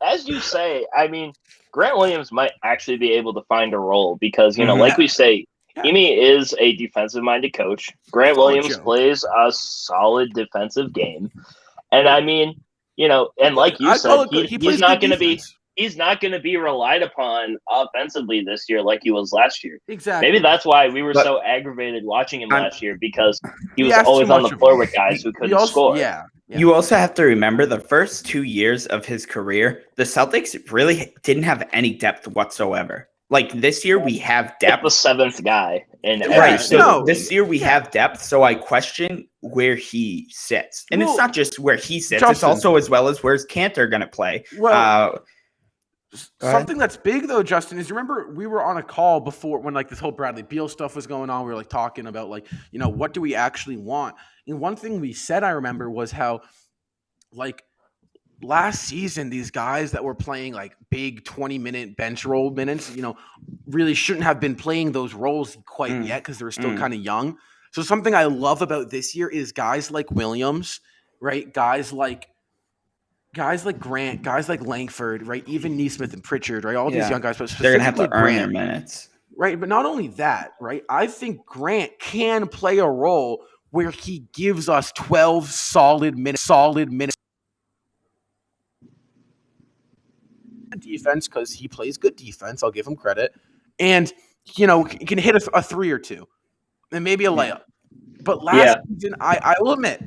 as you say, Grant Williams might actually be able to find a role because, like we say, Amy is a defensive-minded coach. Grant Williams plays a solid defensive game. And and like you said, he's not going to be relied upon offensively this year like he was last year. Exactly. Maybe that's why we were so aggravated watching him last year, because he was always on the floor with guys who couldn't score. Yeah. You also have to remember the first 2 years of his career, the Celtics really didn't have any depth whatsoever. Like, this year we have depth. The 7th guy. This year we have depth, so I question where he sits. And it's not just where he sits, it's also as well as where's Cantor going to play. Something that's big, though, Justin, is remember we were on a call before when this whole Bradley Beal stuff was going on. We were talking about what do we actually want? And one thing we said, I remember, was how last season, these guys that were playing like big 20-minute bench role minutes, really shouldn't have been playing those roles quite yet because they were still kind of young. So something I love about this year is guys like Williams, right? Guys like Grant, guys like Langford, right? Even Neesmith and Pritchard, right? All these young guys, but they're gonna have to specifically earn Grant, their minutes, right? But not only that, right? I think Grant can play a role where he gives us 12 solid minutes defense because he plays good defense. I'll give him credit, and he can hit a three or two, and maybe a layup. But last season, I will admit,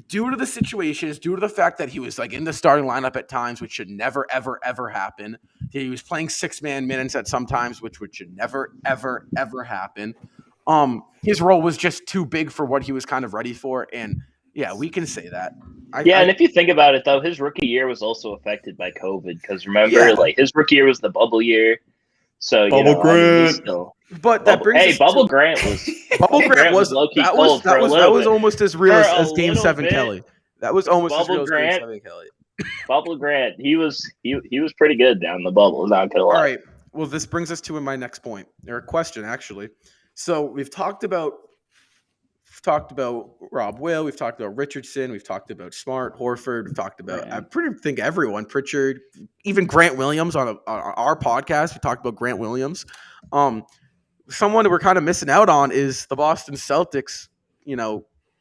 due to the situations, due to the fact that he was like in the starting lineup at times, which should never, ever, ever happen. He was playing 6-man minutes at some times, which should never, ever, ever happen. His role was just too big for what he was kind of ready for, and yeah, we can say that. And if you think about it, though, his rookie year was also affected by COVID because remember, like his rookie year was the bubble year. So Bubble Grant. But that brings us Bubble Grant was low-key cold for a little bit. That was almost as real as Game 7 bit. Kelly. That was almost as real Grant, as Game 7 Kelly. Bubble Grant, he was pretty good down the bubble. Not gonna lie. All right. Well, this brings us to my next point, or a question actually. So we've talked about Rob Will, we've talked about Richardson, we've talked about Smart, Horford, we've talked about I pretty think everyone, Pritchard, even Grant Williams on our podcast. We talked about Grant Williams. Someone that we're kind of missing out on is the Boston Celtics,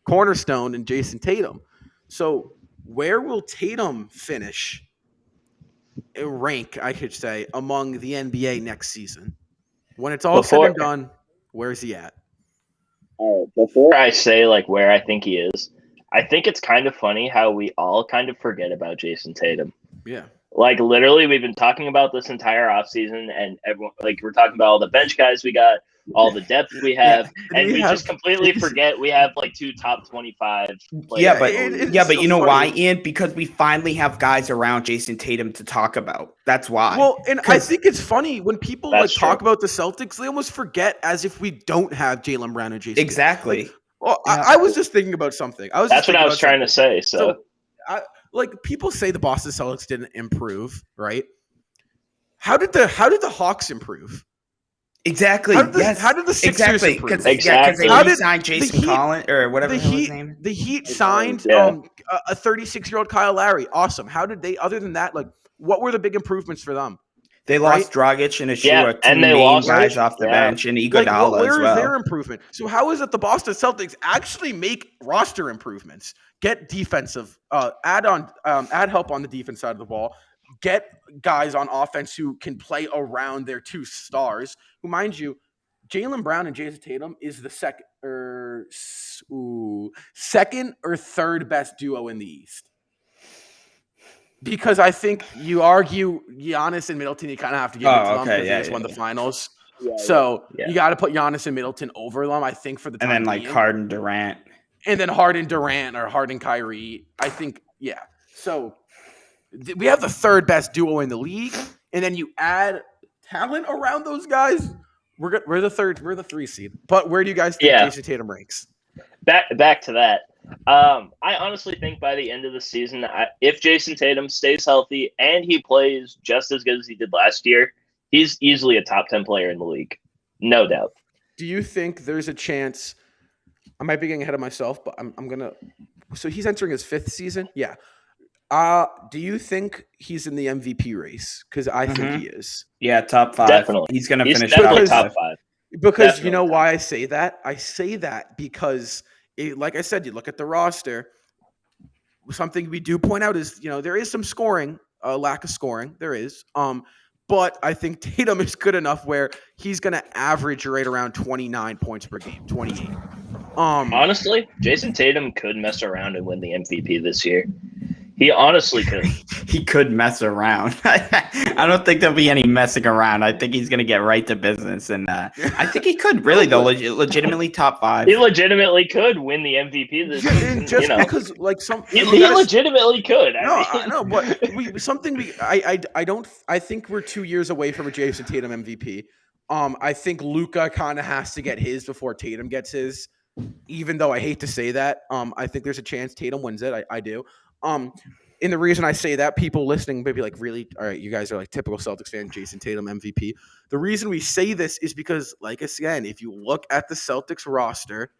cornerstone and Jayson Tatum. So where will Tatum finish, rank, I could say, among the NBA next season? When it's all said and done, where's he at? Before I say like where I think he is, I think it's kind of funny how we all kind of forget about Jayson Tatum. Yeah. Like literally we've been talking about this entire offseason and everyone like we're talking about all the bench guys we got, all the depth we have, and we just completely forget we have like 2 top 25 players. But you know why, Ian? Because we finally have guys around Jayson Tatum to talk about. That's why. Well, and I think it's funny when people talk about the Celtics, they almost forget as if we don't have Jaylen Brown and Jayson. Exactly. Tatum. Well, I was just thinking about something. That's what I was trying to say. So people say the Boston Celtics didn't improve, right? How did the Hawks improve? Exactly. How did the Sixers improve? Exactly. How did sign Jason Collins or whatever his name? The Heat signed a 36-year-old Kyle Lowry. Awesome. How did they? Other than that, like, what were the big improvements for them? They lost Dragic and Ashua, and they lost guys off the bench, and Iguodala where as well. Is their improvement? So how is it the Boston Celtics actually make roster improvements? Get defensive, add help on the defense side of the ball. Get guys on offense who can play around their 2 stars. Who, mind you, Jaylen Brown and Jayson Tatum is the second or third best duo in the East. Because I think you argue Giannis and Middleton, you kind of have to give it to them because they just won the finals. You got to put Giannis and Middleton over them, I think, for the time and then being. Harden Durant. And then Harden Durant or Harden Kyrie. I think, yeah. So we have the third best duo in the league, and then you add talent around those guys. We're the 3 seed. But where do you guys think Jayson Tatum ranks? Back to that. I honestly think by the end of the season, if Jayson Tatum stays healthy and he plays just as good as he did last year, he's easily a top 10 player in the league, no doubt. Do you think there's a chance? I might be getting ahead of myself, but I'm gonna. So he's entering his 5th season. Yeah. Do you think he's in the MVP race? Because I think he is. Yeah, top 5. Definitely. He's going to finish top 5. Because definitely. You know why I say that? I say that because, like I said, you look at the roster. Something we do point out is, there is some scoring, lack of scoring. There is. But I think Tatum is good enough where he's going to average right around 29 points per game, 28. Honestly, Jayson Tatum could mess around and win the MVP this year. He honestly could. He could mess around. I don't think there'll be any messing around. I think he's going to get right to business. And I think he could really, though, legitimately top 5. He legitimately could win the MVP this season. Just because, like, he legitimately could. I know, but I think we're 2 years away from a Jayson Tatum MVP. I think Luka kind of has to get his before Tatum gets his, even though I hate to say that. I think there's a chance Tatum wins it. I do. And the reason I say that, people listening may be like, really? All right, you guys are like typical Celtics fan, Jayson Tatum MVP. The reason we say this is because, like, again, if you look at the Celtics roster,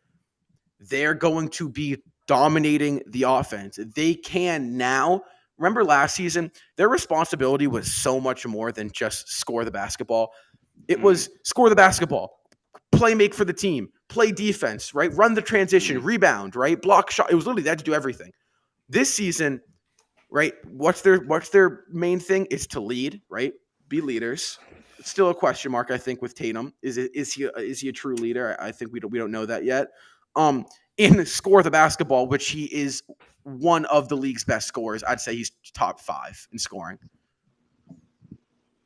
they're going to be dominating the offense. They can now. Remember last season, their responsibility was so much more than just score the basketball. It was score the basketball, play make for the team, play defense, right? Run the transition, rebound, right? Block shot. It was literally they had to do everything. This season, right? What's their main thing? Is to lead, right? Be leaders. It's still a question mark, I think, with Tatum. Is he a true leader? I think we don't know that yet. In score the basketball, which he is one of the league's best scorers. I'd say he's top 5 in scoring.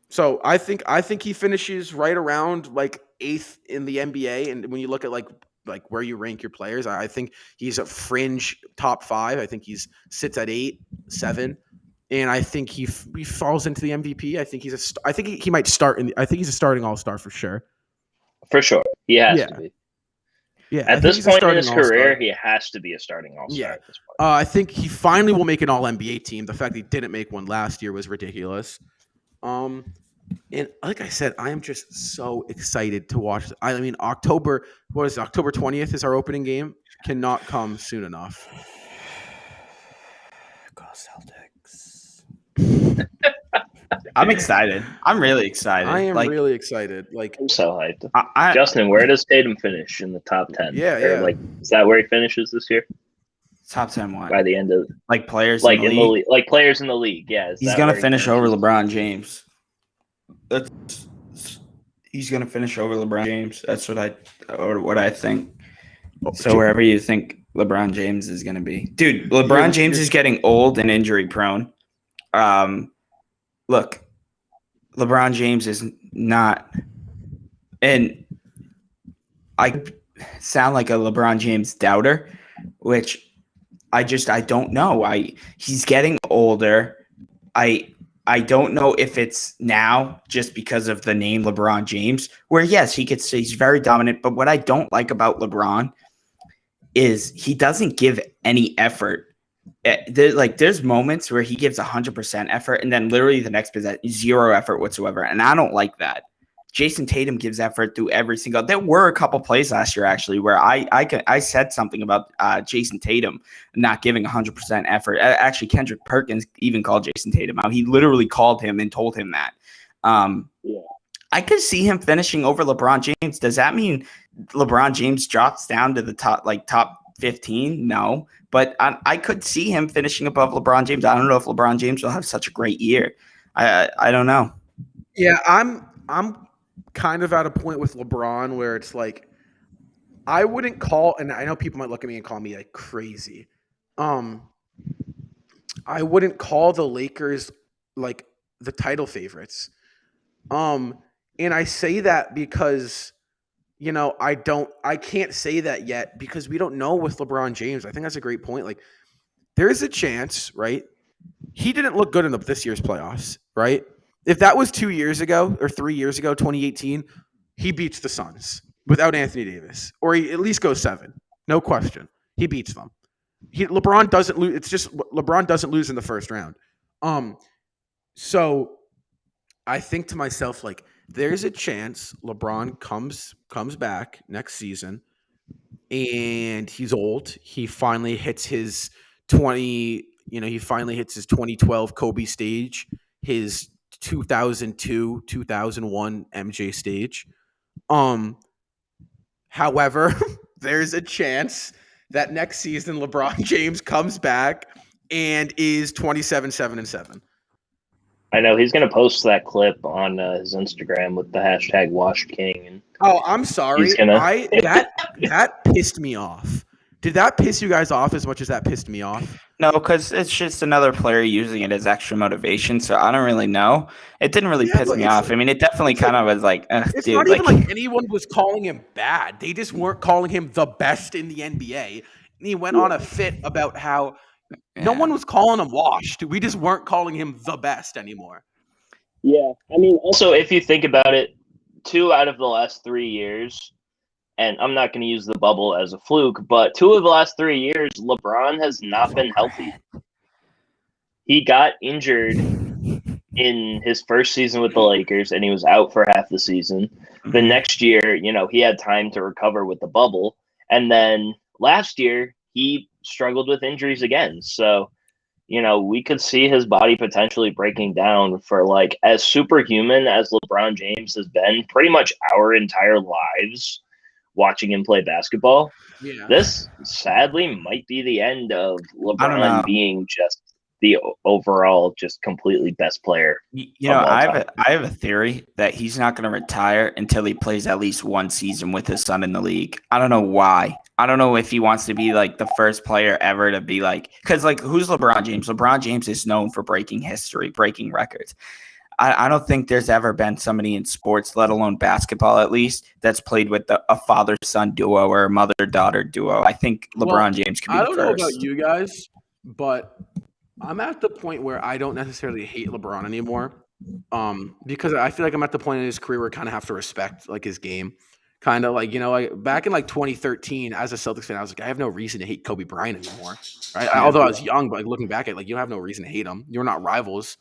So I think he finishes right around like 8th in the NBA. And when you look at like where you rank your players, I think he's a fringe top 5. I think he's sits at 8, 7, and I think he falls into the MVP. I think he might start I think he's a starting all-star for sure. For sure, he has to be. Yeah, at this point in his career, he has to be a starting all-star. Yeah. At this point. I think he finally will make an All-NBA team. The fact that he didn't make one last year was ridiculous. And like I said, I am just so excited to watch. I mean, October 20th is our opening game. Cannot come soon enough. Go Celtics. I'm excited. I'm really excited. I am really excited. Like, I'm so hyped. Justin, where does Tatum finish in the top 10? Yeah. Like, is that where he finishes this year? Top 10 what? By the end of like players like in the league? like players in the league. Yeah, he's gonna finish over LeBron James. He's gonna finish over LeBron James. That's what I think. So wherever you think LeBron James is gonna be, dude, LeBron James is getting old and injury prone. Look, LeBron James is not, and I sound like a LeBron James doubter, which I don't know. He's getting older. I don't know if it's now just because of the name LeBron James, where yes, he's very dominant, but what I don't like about LeBron is he doesn't give any effort. There's moments where he gives 100% effort, and then literally the next possession, 0 effort whatsoever, and I don't like that. Jayson Tatum gives effort through every single. There were a couple plays last year actually where I said something about Jayson Tatum not giving 100% effort. Actually, Kendrick Perkins even called Jayson Tatum out. He literally called him and told him that. I could see him finishing over LeBron James. Does that mean LeBron James drops down to the top 15? No, but I could see him finishing above LeBron James. I don't know if LeBron James will have such a great year. I don't know. Yeah, I'm kind of at a point with LeBron where it's like I wouldn't call, and I know people might look at me and call me like crazy. I wouldn't call the Lakers like the title favorites. And I say that because I can't say that yet because we don't know with LeBron James. I think that's a great point. Like there is a chance, right? He didn't look good in this year's playoffs, right? If that was 2 years ago or 3 years ago, 2018, he beats the Suns without Anthony Davis, or he at least goes 7. No question. He beats them. LeBron doesn't lose. It's just LeBron doesn't lose in the first round. So I think to myself, like, there's a chance LeBron comes back next season and he's old. He finally hits his 2012 Kobe stage, his 2002, 2001 MJ stage. However, there's a chance that next season LeBron James comes back and is 27, 7, and 7. I know he's going to post that clip on his Instagram with the hashtag #WashedKing. And I'm sorry. That pissed me off. Did that piss you guys off as much as that pissed me off? No, because it's just another player using it as extra motivation. So I don't really know. It didn't really piss me off. I mean, it definitely kind of was like, it's not even like anyone was calling him bad. They just weren't calling him the best in the NBA. And he went on a fit about how no one was calling him washed. We just weren't calling him the best anymore. Yeah. I mean, also, if you think about it, 2 out of the last 3 years, and I'm not going to use the bubble as a fluke, but 2 of the last 3 years, LeBron has not been healthy. he got injured in his first season with the Lakers, and he was out for half the season. The next year, he had time to recover with the bubble. And then last year, he struggled with injuries again. So, we could see his body potentially breaking down for as superhuman as LeBron James has been pretty much our entire lives watching him play basketball. Yeah. This sadly might be the end of LeBron being just the overall just completely best player. I have a theory that he's not going to retire until he plays at least one season with his son in the league. I don't know why. I don't know if he wants to be the first player ever to be because who's LeBron James? LeBron James is known for breaking history, breaking records. I don't think there's ever been somebody in sports, let alone basketball at least, that's played with a father-son duo or a mother-daughter duo. I think LeBron James could be the first. I don't know about you guys, but I'm at the point where I don't necessarily hate LeBron anymore, because I feel like I'm at the point in his career where I kind of have to respect his game. Kind of back in 2013, as a Celtics fan, I was I have no reason to hate Kobe Bryant anymore, right? Although I was young, but looking back at you have no reason to hate him. You're not rivals.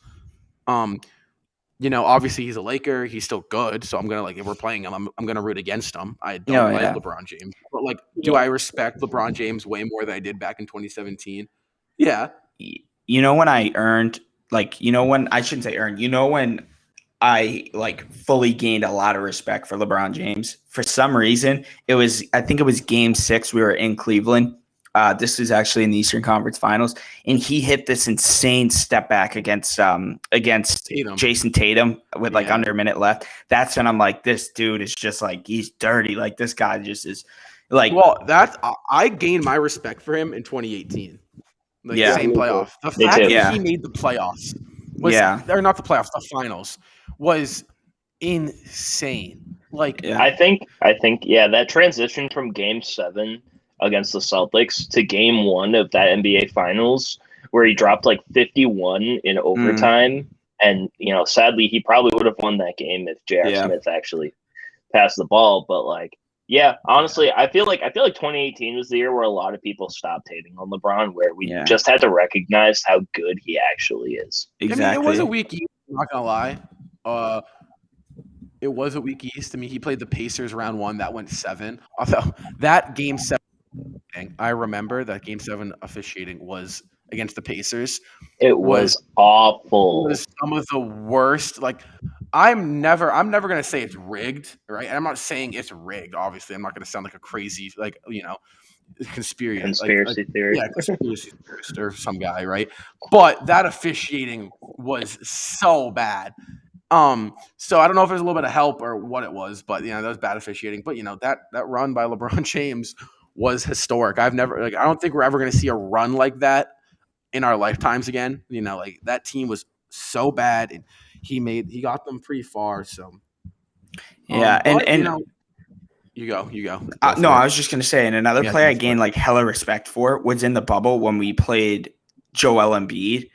Obviously he's a Laker. He's still good, so I'm gonna if we're playing him, I'm gonna root against him. I don't like LeBron James, but do I respect LeBron James way more than I did back in 2017? Yeah. When I earned when I shouldn't say earned. When I fully gained a lot of respect for LeBron James. For some reason, I think it was Game 6. We were in Cleveland. This was actually in the Eastern Conference Finals, and he hit this insane step back against Tatum. Jayson Tatum with under a minute left. That's when I'm this dude is just he's dirty. This guy just is I gained my respect for him in 2018. Same playoff. The fact that he made the playoffs or not the playoffs, the finals was insane. I think that transition from Game 7 against the Celtics to Game 1 of that NBA Finals, where he dropped 51 in overtime, and sadly he probably would have won that game if J.R. Smith actually passed the ball. But honestly, I feel like 2018 was the year where a lot of people stopped hating on LeBron, where we just had to recognize how good he actually is. Exactly. I mean, it was a weak East, I'm not gonna lie. It was a weak East. I mean, he played the Pacers round 1 that went 7. Although that Game 7, I remember that Game 7 officiating was against the Pacers. It was awful. It was some of the worst. I'm never gonna say it's rigged, right? And I'm not saying it's rigged. Obviously, I'm not gonna sound like a crazy, conspiracy theory. Yeah, conspiracy theorist or some guy, right? But that officiating was so bad. So I don't know if there's a little bit of help or what it was, but that was bad officiating. But that run by LeBron James was historic. I don't think we're ever gonna see a run like that in our lifetimes again. That team was so bad, and he got them pretty far. So yeah, you go. No, I was just gonna say, and another player I gained hella respect for was in the bubble when we played Joel Embiid.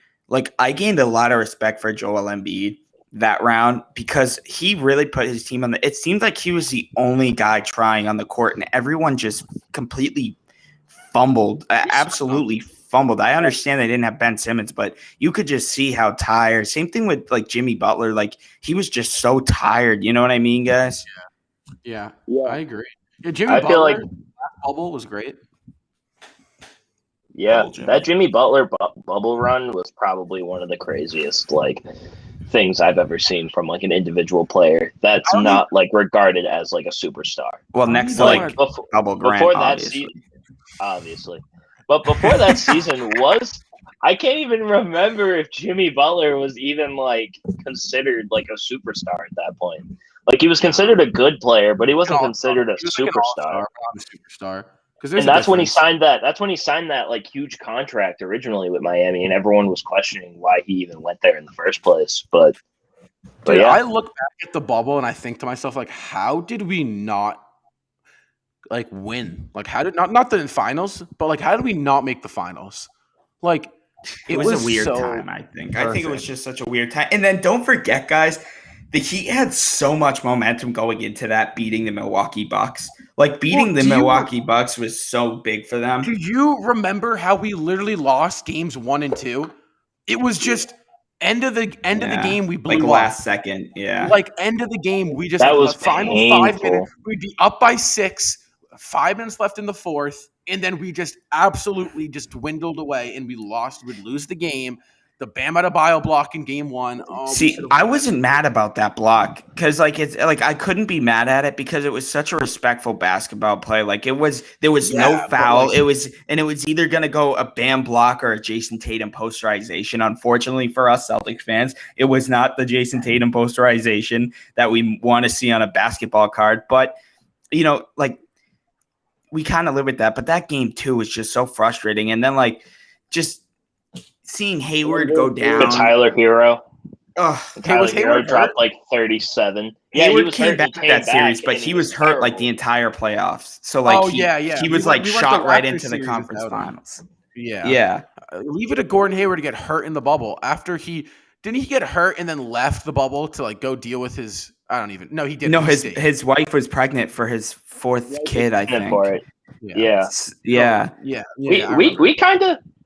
I gained a lot of respect for Joel Embiid that round because he really put his team on it seemed like he was the only guy trying on the court, and everyone just completely fumbled, absolutely fumbled. I understand they didn't have Ben Simmons, but you could just see how tired. Same thing with Jimmy Butler. He was just so tired. You know what I mean, guys? Yeah. I agree. Yeah, Jimmy Butler bubble was great. Yeah, that Jimmy Butler bubble run was probably one of the craziest things I've ever seen from an individual player that's not regarded as a superstar. Well, next to bubble Grant, before that season, obviously. But before that season I can't even remember if Jimmy Butler was even considered a superstar at that point. He was considered a good player, but he wasn't considered a superstar. And that's when he signed that. That's when he signed that huge contract originally with Miami, and everyone was questioning why he even went there in the first place. But yeah, I look back at the bubble and I think to myself, how did we not win? How did not the finals, but how did we not make the finals? It was a weird time. I think it was just such a weird time. And then don't forget, guys, the Heat had so much momentum going into that, beating the Milwaukee Bucks. Beating the Milwaukee Bucks was so big for them. Do you remember how we literally lost games 1 and 2? it was just end of the game. We blew like up. last second. Yeah. Like end of the game, we just That like was the final painful. 5 minutes. We'd be up by 6, 5 minutes left in the fourth, and then we just absolutely just dwindled away, and we lost. We'd lose the game. The Bam Adebayo block in game 1. Oh, See, I wasn't mad about that block because, like, it's like I couldn't be mad at it because it was such a respectful basketball play. Like, there was no foul. like, it was either gonna go a Bam block or a Jayson Tatum posterization. Unfortunately for us Celtics fans, it was not the Jayson Tatum posterization that we want to see on a basketball card. But like, we kind of live with that. But that game 2 was just so frustrating, and then like just seeing Hayward go down. The Tyler Hero. Was Hayward Hero dropped like 37. Yeah, Hayward he was came hurt. back that series, but he was hurt like the entire playoffs. So like, he was like shot right into the conference finals. Yeah. Leave it to Gordon Hayward to get hurt in the bubble after didn't he get hurt and then left the bubble to like go deal with his. I don't even. No, he didn't. No, his wife was pregnant for his 4th kid. I think. For it. Yeah.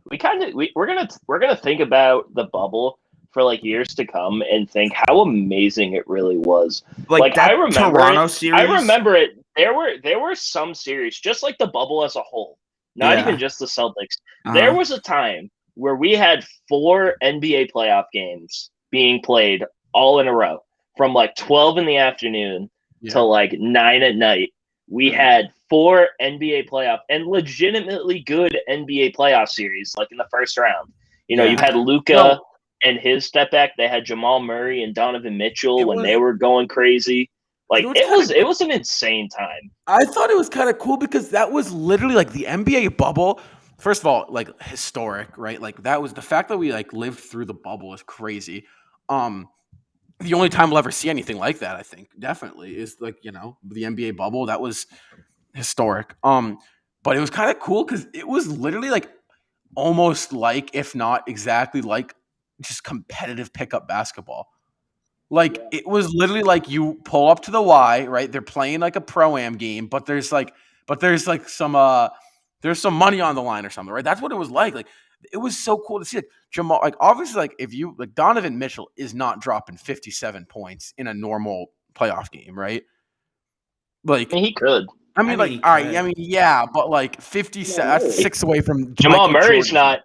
We're gonna think about the bubble for like years to come and think how amazing it really was. Like that I remember Toronto it. series. I remember it. There were some series, just like the bubble as a whole, not even just the Celtics. There was a time where we had 4 NBA playoff games being played all in a row from like 12 in the afternoon to like 9 at night. We had 4 NBA playoff and legitimately good NBA playoff series, like in the first round. You had Luka and his step back. They had Jamal Murray and Donovan Mitchell when they were going crazy. Like it was an insane time. I thought it was kind of cool because that was literally like the NBA bubble. First of all, like historic, right? Like that was the fact that we like lived through the bubble is crazy. The only time we'll ever see anything like that, I think, definitely is like, the NBA bubble. That was historic. But it was kind of cool because it was literally like almost like, if not exactly like, just competitive pickup basketball. Like it was literally like you pull up to the Y, right? They're playing like a pro-am game, but there's some money on the line or something, right? That's what it was like. Like it was so cool to see like Jamal, like obviously like if you like Donovan Mitchell is not dropping 57 points in a normal playoff game, right? Like he could. I mean, all right. I mean, yeah, but like 57, that's 6 away from Jamal Murray's not.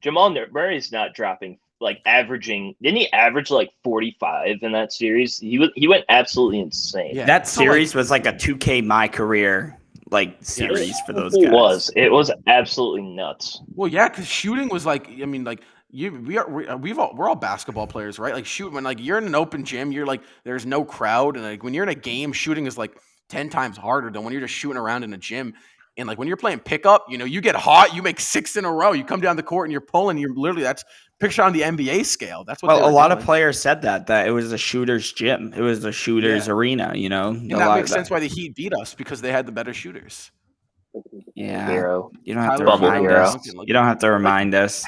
Jamal Murray's not dropping, like averaging. Didn't he average like 45 in that series? He went absolutely insane. Yeah. That series was like a 2K My Career like series for those guys. It was absolutely nuts. Well, yeah, because shooting was like, I mean, like we're all basketball players, right? Like shoot when like you're in an open gym, you're like there's no crowd, and like when you're in a game, shooting is like 10 times harder than when you're just shooting around in a gym. And like when you're playing pickup, you get hot, you make 6 in a row, you come down the court and you're pulling, you're literally that's picture on the NBA scale. That's what. Well, a lot of players said that it was a shooter's gym, it was a shooter's arena. And that makes sense why the Heat beat us because they had the better shooters. Yeah, Hero. You don't have to remind us. You don't have to remind us.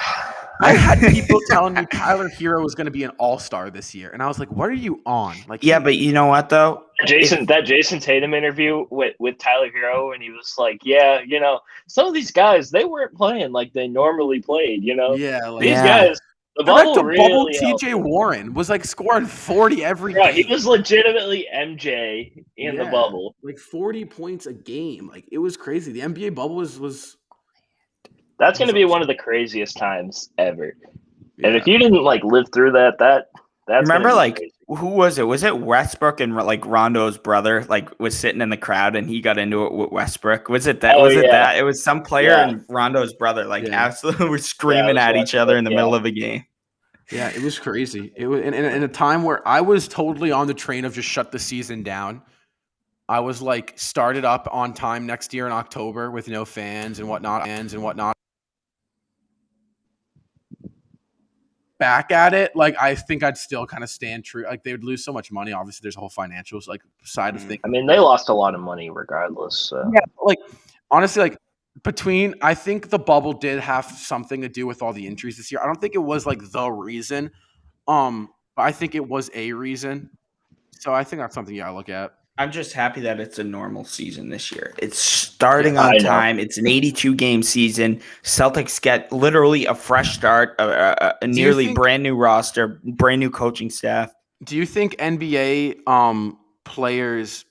I had people telling me Tyler Hero was going to be an all-star this year, and I was like, "What are you on?" Like, but you know what though? That Jayson Tatum interview with Tyler Hero, and he was like, "Yeah, some of these guys they weren't playing like they normally played. These guys." The bubble really TJ Warren was like scoring 40 every game. Yeah, he was legitimately MJ in the bubble. Like 40 points a game. Like it was crazy. The NBA bubble was that's going to be one of the craziest times ever. Yeah. And if you didn't like live through that's remember like crazy. Who was it? Was it Westbrook and like Rondo's brother like was sitting in the crowd and he got into it with Westbrook? Was it that? That? It was some player and Rondo's brother like absolutely were screaming at each other in the middle of a game. Yeah, it was crazy. It was in a time where I was totally on the train of just shut the season down. I was like started up on time next year in October with no fans and whatnot. Back at it, like I think I'd still kind of stand true. Like they would lose so much money. Obviously, there's a whole financials like side of things. I mean, they lost a lot of money regardless. So. Yeah, like honestly, like I think the bubble did have something to do with all the injuries this year. I don't think it was like the reason, but I think it was a reason. So I think that's something you gotta look at. I'm just happy that it's a normal season this year. It's starting I on know. time. It's an 82-game season. Celtics get literally a fresh start, a nearly brand new roster, brand new coaching staff. Do you think NBA players,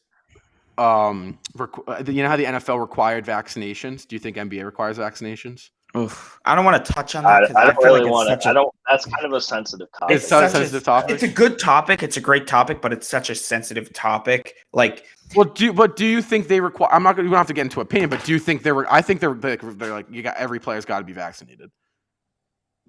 you know how the NFL required vaccinations? Do you think NBA requires vaccinations? Oof. I don't want to touch on I that because I don't feel really like it's want such to. a. I don't. That's kind of a sensitive topic. It's such a sensitive topic. It's a good topic. It's a great topic, but it's such a sensitive topic. Like, well, do you think they require? I'm not going. We don't have to get into opinion, but do you think I think they're like you got every player's got to be vaccinated.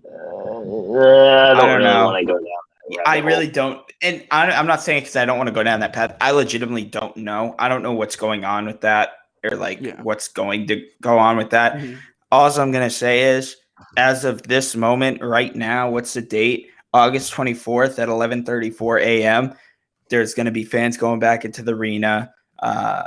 I don't really know. want to go down that I really don't, and I'm not saying because I don't want to go down that path. I legitimately don't know. I don't know what's going on with that, or what's going to go on with that. Mm-hmm. All I'm gonna say is, as of this moment, right now, what's the date? August 24th at 11:34 a.m. There's going to be fans going back into the arena. I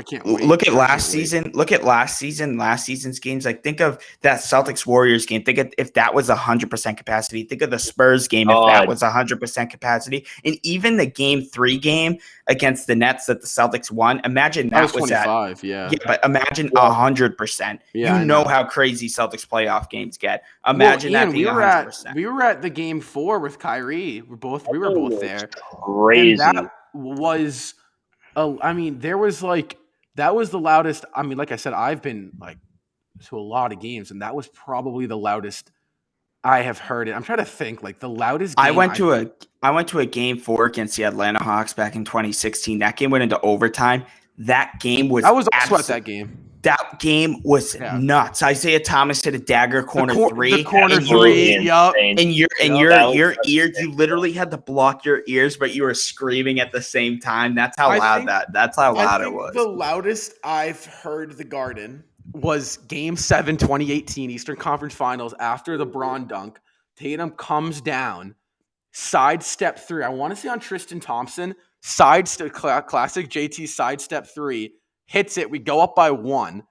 can't wait. Look at last season. Look at last season's games. Like, think of that Celtics Warriors game. Think of if that was 100% capacity. Think of the Spurs game if that was 100% capacity. And even the Game 3 game against the Nets that the Celtics won. Imagine that was 25. Yeah, but imagine 100%. Yeah, you know how crazy Celtics playoff games get. Imagine that being 100%. We were at the Game 4 with Kyrie. We were both there. Crazy. And that was. I mean, that was the loudest. I mean, like I said, I've been to a lot of games, and that was probably the loudest I have heard it. I'm trying to think, the loudest game I went to a Game 4 against the Atlanta Hawks back in 2016. That game went into overtime. That game was. I was also at that game. That game was nuts. Isaiah Thomas hit a dagger corner three. The corner three. Yup. And your ears, you literally had to block your ears, but you were screaming at the same time. That's how loud it was. The loudest I've heard the Garden was Game 7, 2018 Eastern Conference Finals after the Braun dunk. Tatum comes down, sidestep three. I want to say on Tristan Thompson, classic JT sidestep three. Hits it. We go up by 1.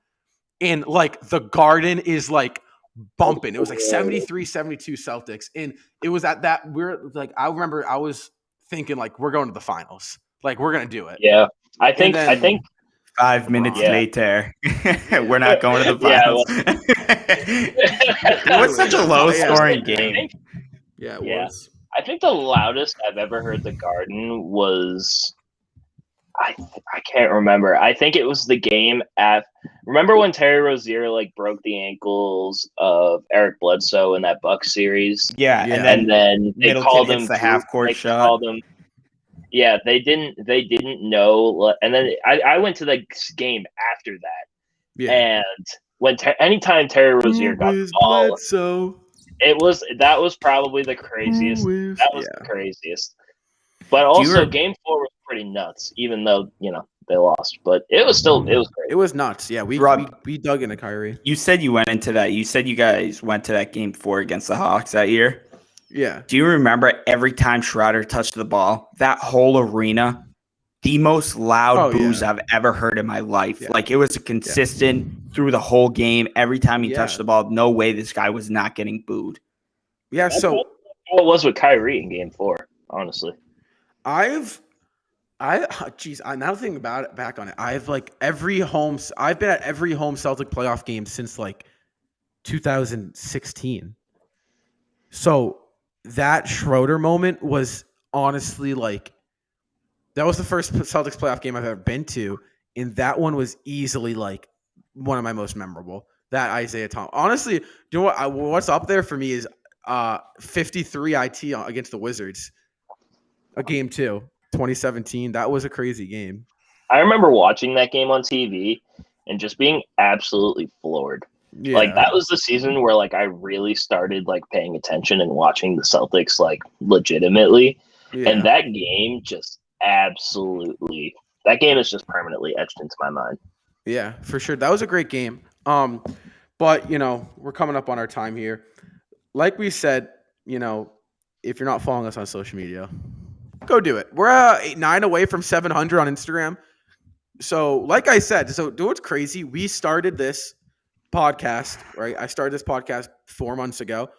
And the Garden is bumping. It was 73-72 Celtics. And it was at that I remember I was thinking we're going to the finals. We're going to do it. Yeah. I think 5 minutes later, we're not going to the finals. It was such a low scoring game. It was. I think the loudest I've ever heard the Garden was I can't remember. I think it was the game remember when Terry Rozier broke the ankles of Eric Bledsoe in that Bucks series? Yeah. And then they called him the half court shot. Yeah, they didn't know. And then I went to the game after that. Yeah. And when anytime Terry Rozier got the ball, that was probably the craziest. That was the craziest. But also, Game 4 was pretty nuts, even though they lost. But it was great. It was nuts. Yeah, we dug into Kyrie. You said you went into that. You said you guys went to that Game 4 against the Hawks that year. Yeah. Do you remember every time Schroeder touched the ball, that whole arena, the most loud boos I've ever heard in my life? Yeah. It was consistent through the whole game. Every time he touched the ball, no way this guy was not getting booed. Yeah. So what was with Kyrie in Game 4? Honestly. Now thinking about it, back on it, I've been at every home Celtic playoff game since 2016. So that Schroeder moment was honestly that was the first Celtics playoff game I've ever been to, and that one was easily one of my most memorable. That Isaiah Thomas. Honestly, you know what? What's up there for me is 53 IT against the Wizards. A Game 2, 2017. That was a crazy game. I remember watching that game on TV and just being absolutely floored. Yeah. That was the season where I really started paying attention and watching the Celtics legitimately. Yeah. And that game just absolutely – that game is just permanently etched into my mind. Yeah, for sure. That was a great game. But, we're coming up on our time here. Like we said, if you're not following us on social media – go do it. We're 9 away from 700 on Instagram. So, like I said, do what's crazy. We started this podcast, right? I started this podcast 4 months ago.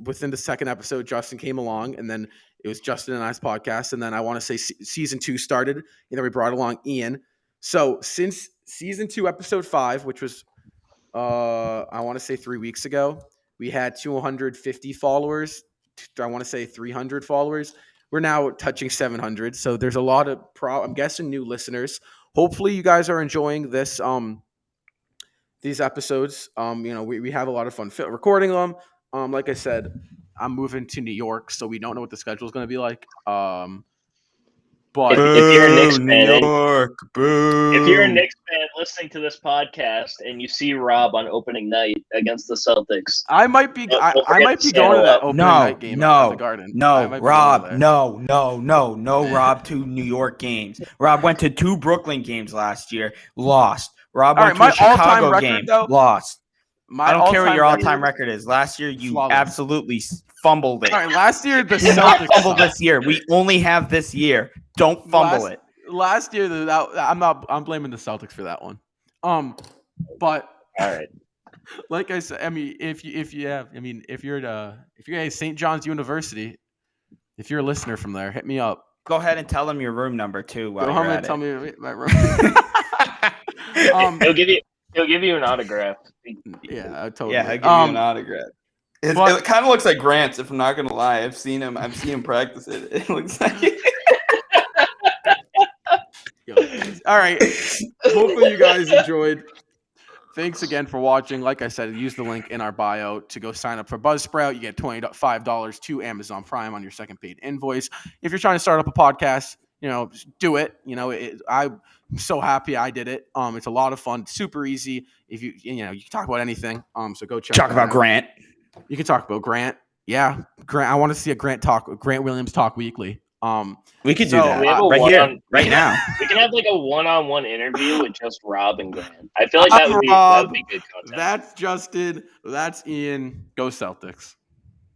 Within the second episode, Justin came along, and then It was Justin and I's podcast, and then I want to say season 2 started, and then we brought along Ian. So since season 2, episode 5, which was I want to say 3 weeks ago, we had 250 followers. I want to say 300 followers. We're now touching 700. So there's a lot of I'm guessing new listeners. Hopefully you guys are enjoying this these episodes. We have a lot of fun recording them. Like I said, I'm moving to New York, so we don't know what the schedule is going to be like. But if you're a Knicks fan, New York, boo. if you're a Knicks fan listening to this podcast and you see Rob on opening night against the Celtics, I might be going to that opening night game at the Garden. No, Rob, no, Rob to New York games. Rob went to 2 Brooklyn games last year, lost. Rob went to a Chicago game, lost. I don't care what your all-time record is. Last year, you absolutely fumbled it. All right, last year the Celtics fumbled this year. We only have this year. Don't fumble it. Last year, I'm blaming the Celtics for that one. But all right, like I said, I mean, if you're at St. John's University, if you're a listener from there, hit me up. Go ahead and tell them your room number too. Go home and tell me my room. He'll give you an autograph. Yeah, totally. Yeah, I'll give you an autograph. It kind of looks like Grant's, if I'm not gonna lie. I've seen him practice it. It looks like All right. Hopefully you guys enjoyed. Thanks again for watching. Like I said, use the link in our bio to go sign up for Buzzsprout. You get $25 to Amazon Prime on your second paid invoice. If you're trying to start up a podcast, do it. I'm so happy I did it. It's a lot of fun, super easy. If you can talk about anything. So go check. Talk about Grant. You can talk about Grant. Yeah, Grant. I want to see a Grant Williams talk weekly. We could do that right now. We can have like a one-on-one interview with just Rob and Grant. I feel like that would be good content. That's Justin. That's Ian. Go Celtics.